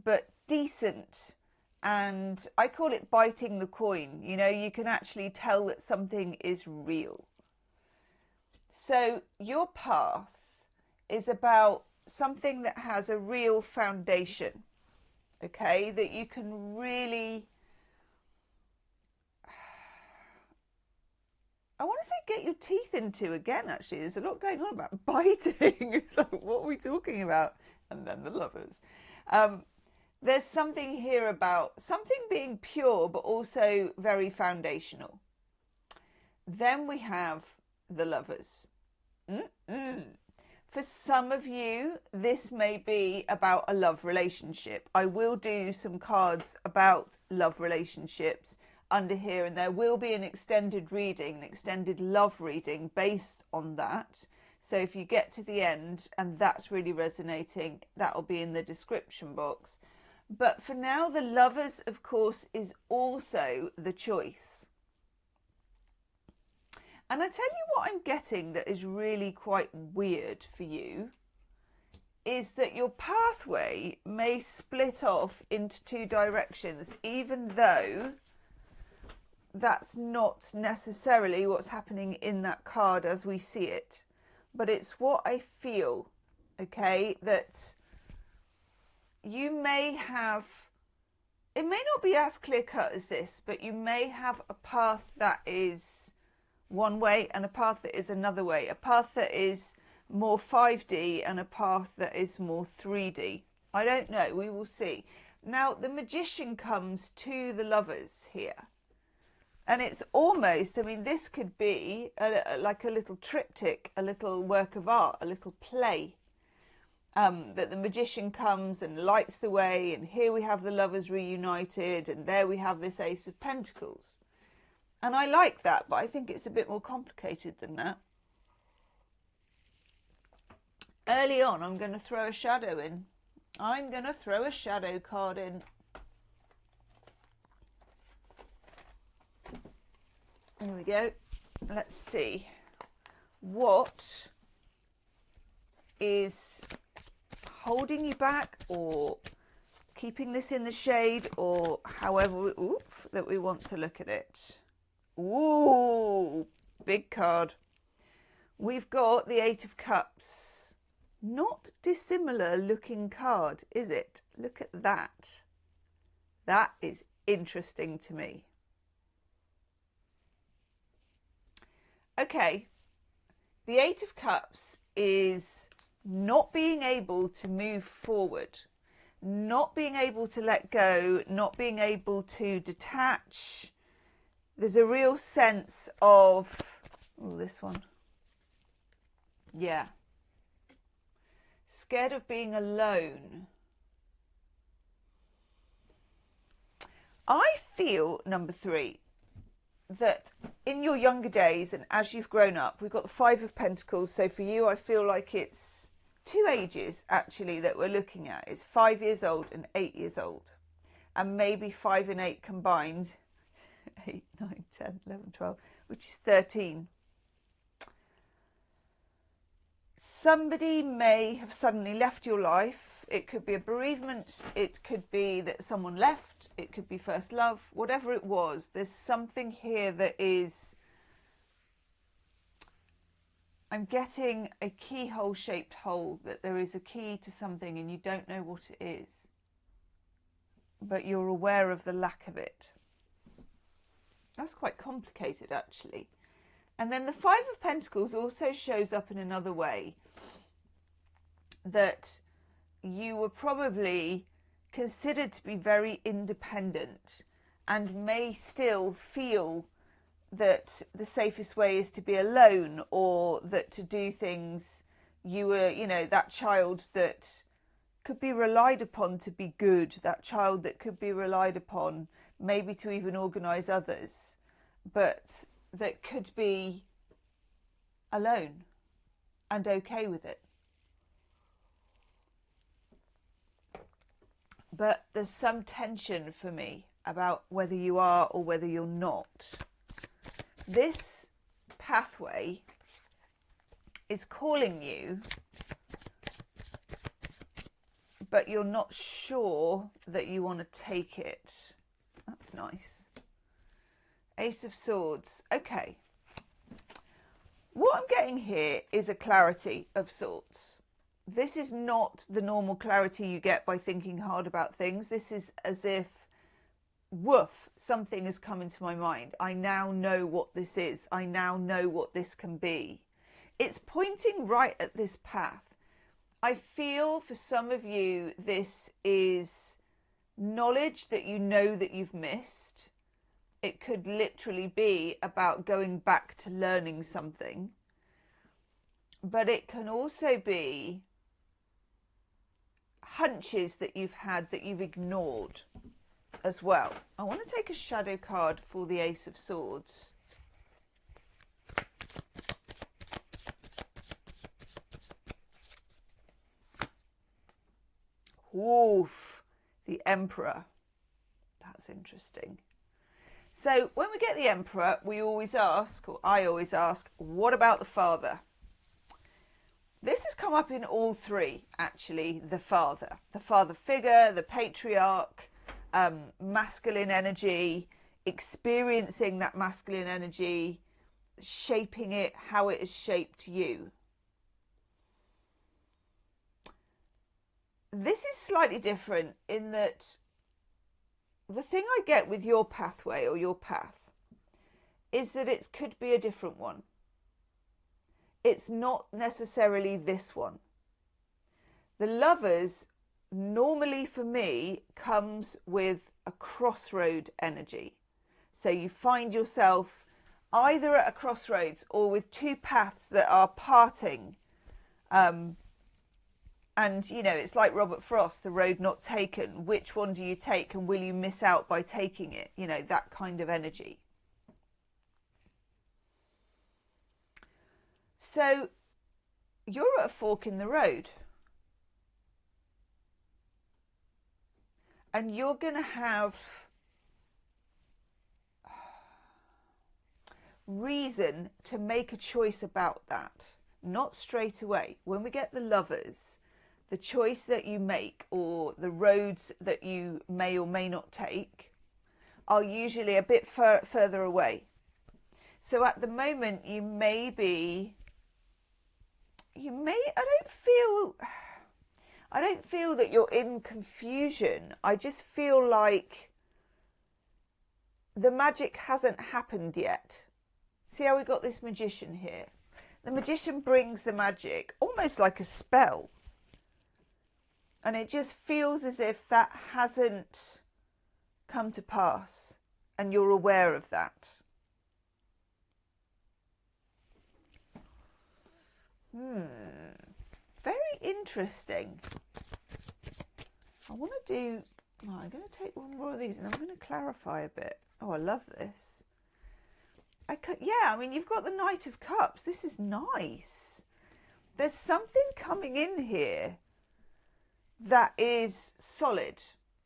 A: but decent. And I call it biting the coin. You know, you can actually tell that something is real. So your path is about something that has a real foundation, okay, that you can really, I want to say get your teeth into again, actually. There's a lot going on about biting. It's like, what are we talking about? And then the Lovers. There's something here about something being pure, but also very foundational. Then we have the Lovers. For some of you, this may be about a love relationship. I will do some cards about love relationships under here, and there will be an extended reading, an extended love reading based on that. So if you get to the end and that's really resonating, that'll be in the description box. But for now, the Lovers, of course, is also the choice. And I tell you what I'm getting that is really quite weird for you is that your pathway may split off into two directions, even though that's not necessarily what's happening in that card as we see it. But it's what I feel, okay, that you may have, it may not be as clear cut as this, but you may have a path that is one way and a path that is another way, a path that is more 5D and a path that is more 3D. I don't know, we will see. Now the Magician comes to the Lovers here, and it's almost, I mean, this could be like a little triptych, a little work of art, a little play, that the Magician comes and lights the way, and here we have the Lovers reunited, and there we have this Ace of Pentacles. And I like that, but I think it's a bit more complicated than that. Early on, I'm going to throw a shadow in. I'm going to throw a shadow card in. Here we go. Let's see. What is holding you back or keeping this in the shade, or however that we want to look at it? Ooh, big card. We've got the Eight of Cups. Not dissimilar looking card, is it? Look at that. That is interesting to me. Okay, the Eight of Cups is not being able to move forward, not being able to let go, not being able to detach. There's a real sense of, oh, this one. Yeah. Scared of being alone. I feel, number 3, that in your younger days and as you've grown up, we've got the Five of Pentacles. So for you, I feel like it's 2 ages actually that we're looking at. It's 5 years old and 8 years old. And maybe 5 and 8 combined. 8, 9, 10, 11, 12, which is 13. Somebody may have suddenly left your life. It could be a bereavement. It could be that someone left. It could be first love. Whatever it was, there's something here that is... I'm getting a keyhole-shaped hole, that there is a key to something and you don't know what it is. But you're aware of the lack of it. That's quite complicated, actually. And then the Five of Pentacles also shows up in another way, that you were probably considered to be very independent and may still feel that the safest way is to be alone, or that to do things, you were, you know, that child that could be relied upon to be good, that child that could be relied upon maybe to even organise others, but that could be alone and okay with it. But there's some tension for me about whether you are or whether you're not. This pathway is calling you, but you're not sure that you want to take it. That's nice. Ace of Swords. Okay. What I'm getting here is a clarity of sorts. This is not the normal clarity you get by thinking hard about things. This is as if, woof, something has come into my mind. I now know what this is. I now know what this can be. It's pointing right at this path. I feel for some of you, this is knowledge that you know that you've missed. It could literally be about going back to learning something. But it can also be hunches that you've had that you've ignored as well. I want to take a shadow card for the Ace of Swords. Oof, the Emperor. That's interesting. So when we get the Emperor, we always ask, or I always ask, what about the Father? This has come up in all three, actually. The father figure, the patriarch, masculine energy, experiencing that masculine energy, shaping it, how it has shaped you. This is slightly different in that the thing I get with your pathway or your path is that it could be a different one. It's not necessarily this one. The Lovers normally for me comes with a crossroad energy. So you find yourself either at a crossroads or with two paths that are parting. And, you know, it's like Robert Frost, the road not taken. Which one do you take and will you miss out by taking it? You know, that kind of energy. So you're at a fork in the road. And you're going to have reason to make a choice about that. Not straight away. When we get the Lovers, the choice that you make or the roads that you may or may not take are usually a bit further away. So at the moment you may be, I don't feel that you're in confusion. I just feel like the magic hasn't happened yet. See how we got this magician here? The magician brings the magic, almost like a spell. And it just feels as if that hasn't come to pass. And you're aware of that. Very interesting. I want to do... Oh, I'm going to take one more of these and I'm going to clarify a bit. Oh, I love this. Yeah, I mean, you've got the Knight of Cups. This is nice. There's something coming in here that is solid.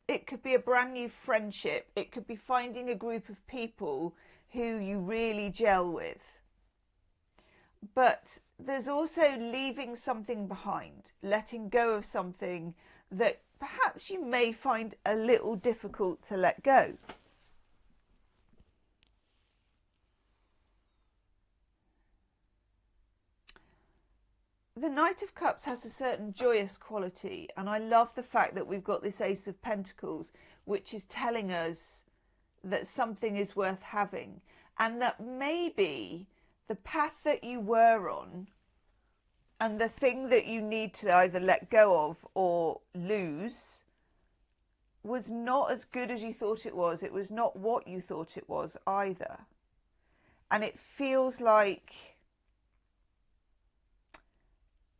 A: It could be a brand new friendship. It could be finding a group of people who you really gel with. But there's also leaving something behind, letting go of something that perhaps you may find a little difficult to let go. The Knight of Cups has a certain joyous quality, and I love the fact that we've got this Ace of Pentacles, which is telling us that something is worth having, and that maybe the path that you were on and the thing that you need to either let go of or lose was not as good as you thought it was. It was not what you thought it was either. And it feels like,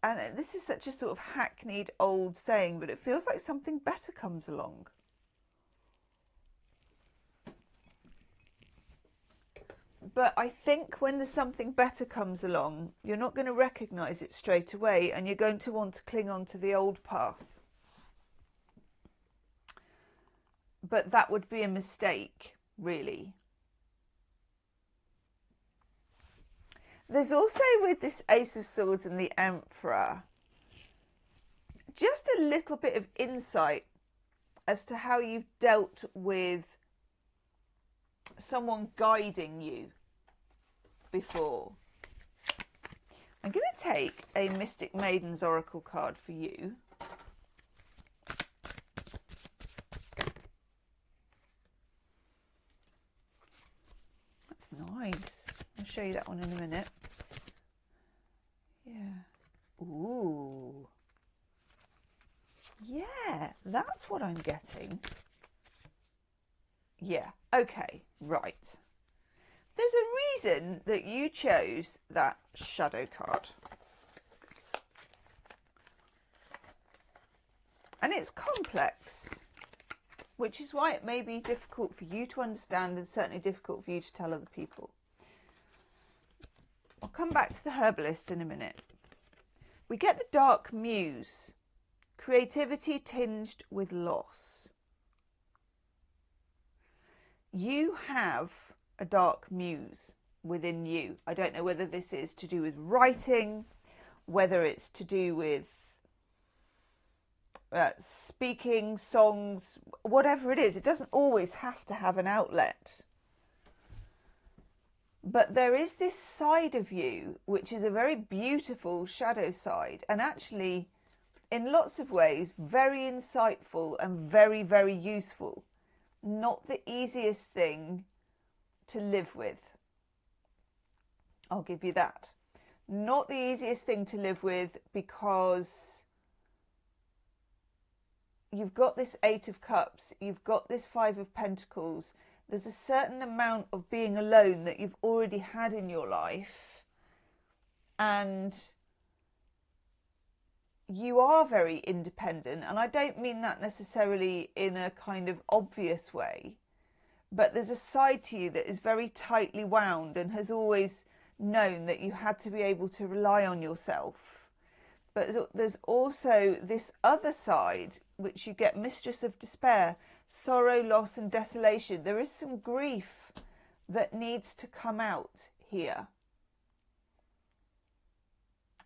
A: and this is such a sort of hackneyed old saying, but it feels like something better comes along. But I think when there's something better comes along, you're not going to recognise it straight away and you're going to want to cling on to the old path. But that would be a mistake, really. There's also, with this Ace of Swords and the Emperor, just a little bit of insight as to how you've dealt with someone guiding you before. I'm going to take a Mystic Maiden's Oracle card for you. That's nice. I'll show you that one in a minute. Yeah. Ooh. Yeah, that's what I'm getting. Yeah, okay, right. There's a reason that you chose that shadow card. And it's complex, which is why it may be difficult for you to understand and certainly difficult for you to tell other people. I'll come back to the herbalist in a minute. We get the Dark Muse. creativity tinged with loss. You have a dark muse within you. I don't know whether this is to do with writing, whether it's to do with speaking, songs, whatever it is. It doesn't always have to have an outlet. But there is this side of you, which is a very beautiful shadow side, and actually, in lots of ways, very insightful and very, very useful. Not the easiest thing to live with. I'll give you that. Not the easiest thing to live with, because you've got this Eight of Cups, you've got this Five of Pentacles. There's a certain amount of being alone that you've already had in your life, and you are very independent. And I don't mean that necessarily in a kind of obvious way, but there's a side to you that is very tightly wound and has always known that you had to be able to rely on yourself. But there's also this other side, which you get Mistress of Despair, sorrow, loss and desolation. There is some grief that needs to come out here,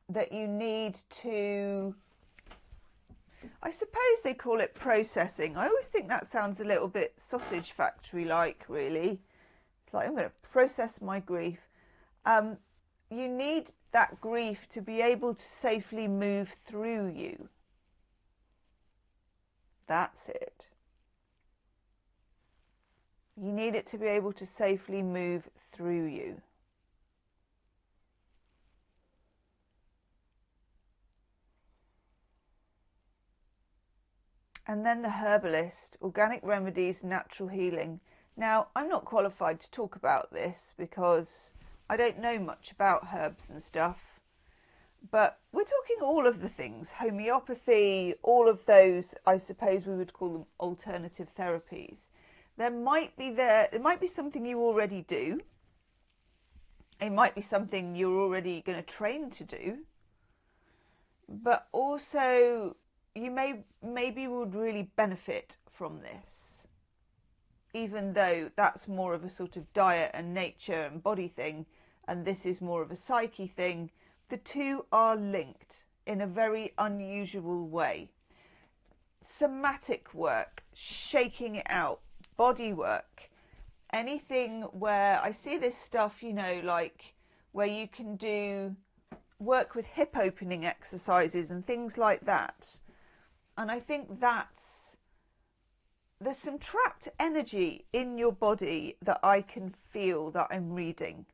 A: that you need to, I suppose they call it processing. I always think that sounds a little bit sausage factory like, really. It's like, I'm going to process my grief. You need that grief to be able to safely move through you. That's it. You need it to be able to safely move through you. And then the herbalist, organic remedies, natural healing. Now, I'm not qualified to talk about this because I don't know much about herbs and stuff, but we're talking all of the things, homeopathy, all of those, I suppose we would call them alternative therapies. There might be something you already do. It might be something you're already going to train to do, but also you maybe would really benefit from this, even though that's more of a sort of diet and nature and body thing, and this is more of a psyche thing. The two are linked in a very unusual way. Somatic work, shaking it out, body work, anything where I see this stuff, you know, like where you can do work with hip opening exercises and things like that. And I think there's some trapped energy in your body that I can feel that I'm reading.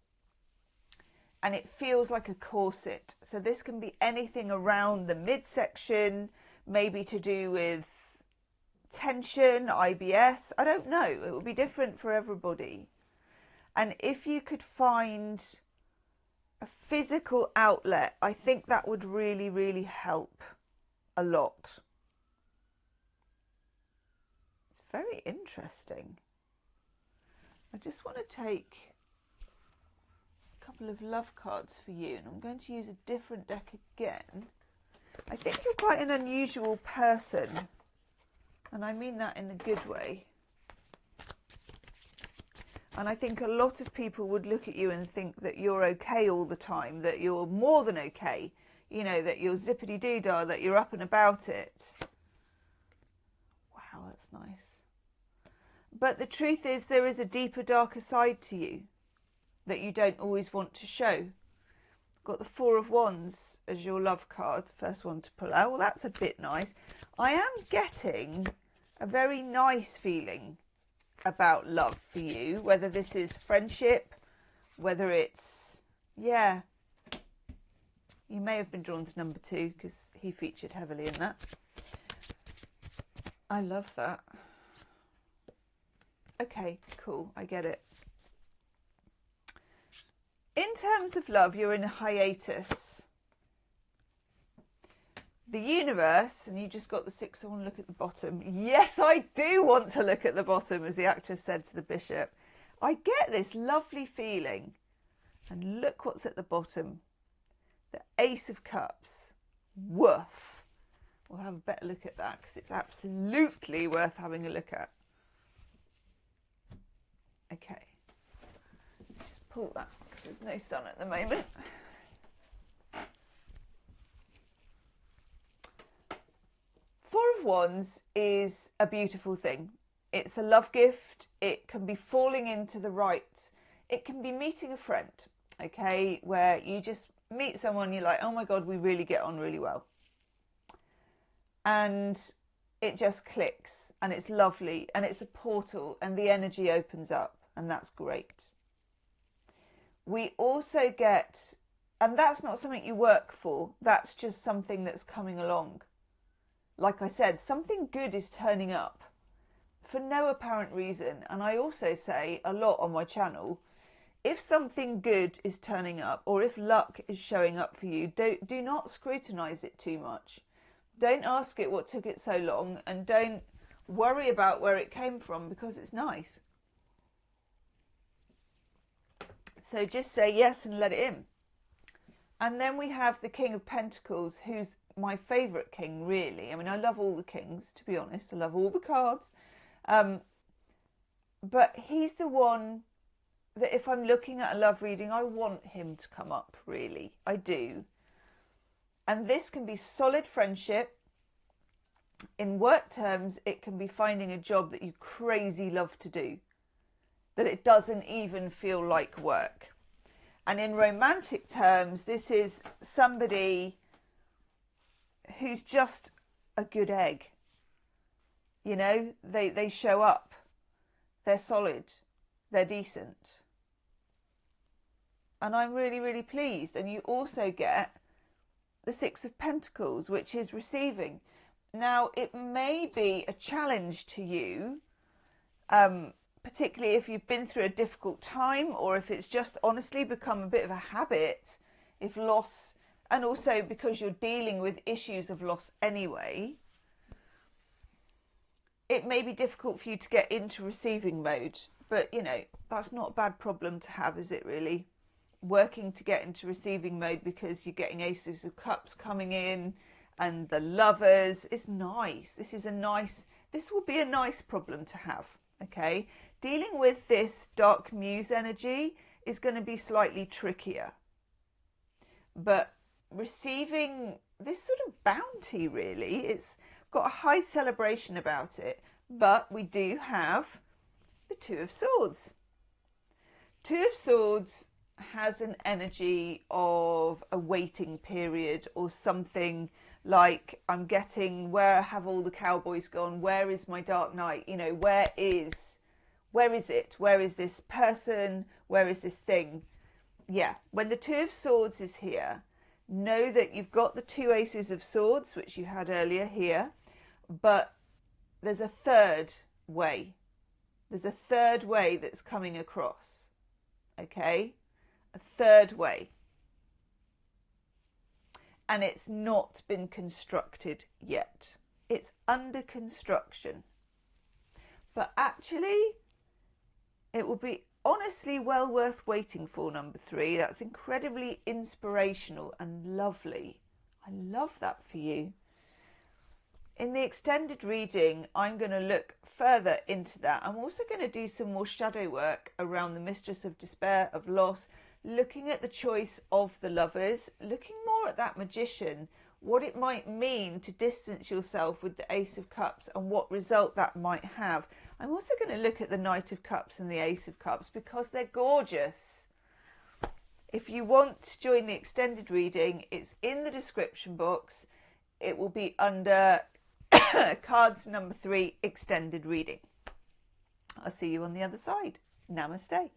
A: And it feels like a corset. So this can be anything around the midsection, maybe to do with tension, IBS. I don't know. It will be different for everybody. And if you could find a physical outlet, I think that would really, really help a lot. It's very interesting. I just want to take a couple of love cards for you, and I'm going to use a different deck again. I think you're quite an unusual person, and I mean that in a good way. And I think a lot of people would look at you and think that you're okay all the time, that you're more than okay, you know, that you're zippity-doo-dah, that you're up and about it. Wow, that's nice. But the truth is, there is a deeper, darker side to you that you don't always want to show. Got the Four of Wands as your love card, the first one to pull out. Well, that's a bit nice. I am getting a very nice feeling about love for you, whether this is friendship, whether it's, yeah, you may have been drawn to number 2 because he featured heavily in that. I love that. Okay, cool, I get it. In terms of love, you're in a hiatus. The universe, and you just got the 6, I want to look at the bottom. Yes, I do want to look at the bottom, as the actress said to the bishop. I get this lovely feeling. And look what's at the bottom. The Ace of Cups. Woof. We'll have a better look at that because it's absolutely worth having a look at. Okay, let's just pull that because there's no sun at the moment. Four of Wands is a beautiful thing. It's a love gift. It can be falling into the right. It can be meeting a friend, okay, where you just meet someone, you're like, oh my God, we really get on really well. And it just clicks and it's lovely and it's a portal and the energy opens up and that's great. We also get, and that's not something you work for, that's just something that's coming along. Like I said, something good is turning up for no apparent reason. And I also say a lot on my channel, if something good is turning up or if luck is showing up for you, do not scrutinize it too much. Don't ask it what took it so long and don't worry about where it came from because it's nice. So just say yes and let it in. And then we have the King of Pentacles, who's my favourite king, really. I mean, I love all the kings, to be honest. I love all the cards. But he's the one that if I'm looking at a love reading, I want him to come up, really. I do. And this can be solid friendship. In work terms, it can be finding a job that you crazy love to do, that it doesn't even feel like work. And in romantic terms, this is somebody who's just a good egg. You know, they show up, they're solid, they're decent. And I'm really, really pleased. And you also get the Six of Pentacles, which is receiving. Now, it may be a challenge to you, particularly if you've been through a difficult time or if it's just honestly become a bit of a habit, if loss, and also because you're dealing with issues of loss anyway, it may be difficult for you to get into receiving mode. But, you know, that's not a bad problem to have, is it really? Working to get into receiving mode because you're getting Aces of Cups coming in and the Lovers. It's nice. This will be a nice problem to have, okay? Dealing with this Dark Muse energy is going to be slightly trickier. But receiving this sort of bounty, really, it's got a high celebration about it. But we do have the Two of Swords. Two of Swords has an energy of a waiting period or something like, I'm getting, where have all the cowboys gone? Where is my Dark Knight? You know, where is it? Where is this person? Where is this thing? Yeah, when the Two of Swords is here, know that you've got the two Aces of Swords, which you had earlier here, but there's a third way. There's a third way that's coming across, okay? A third way. And it's not been constructed yet. It's under construction. But actually, it will be honestly well worth waiting for, number 3. That's incredibly inspirational and lovely. I love that for you. In the extended reading, I'm going to look further into that. I'm also going to do some more shadow work around the Mistress of Despair, of loss, looking at the choice of the Lovers, looking more at that Magician, what it might mean to distance yourself with the Ace of Cups and what result that might have. I'm also going to look at the Knight of Cups and the Ace of Cups because they're gorgeous. If you want to join the extended reading, it's in the description box. It will be under cards number 3, extended reading. I'll see you on the other side. Namaste.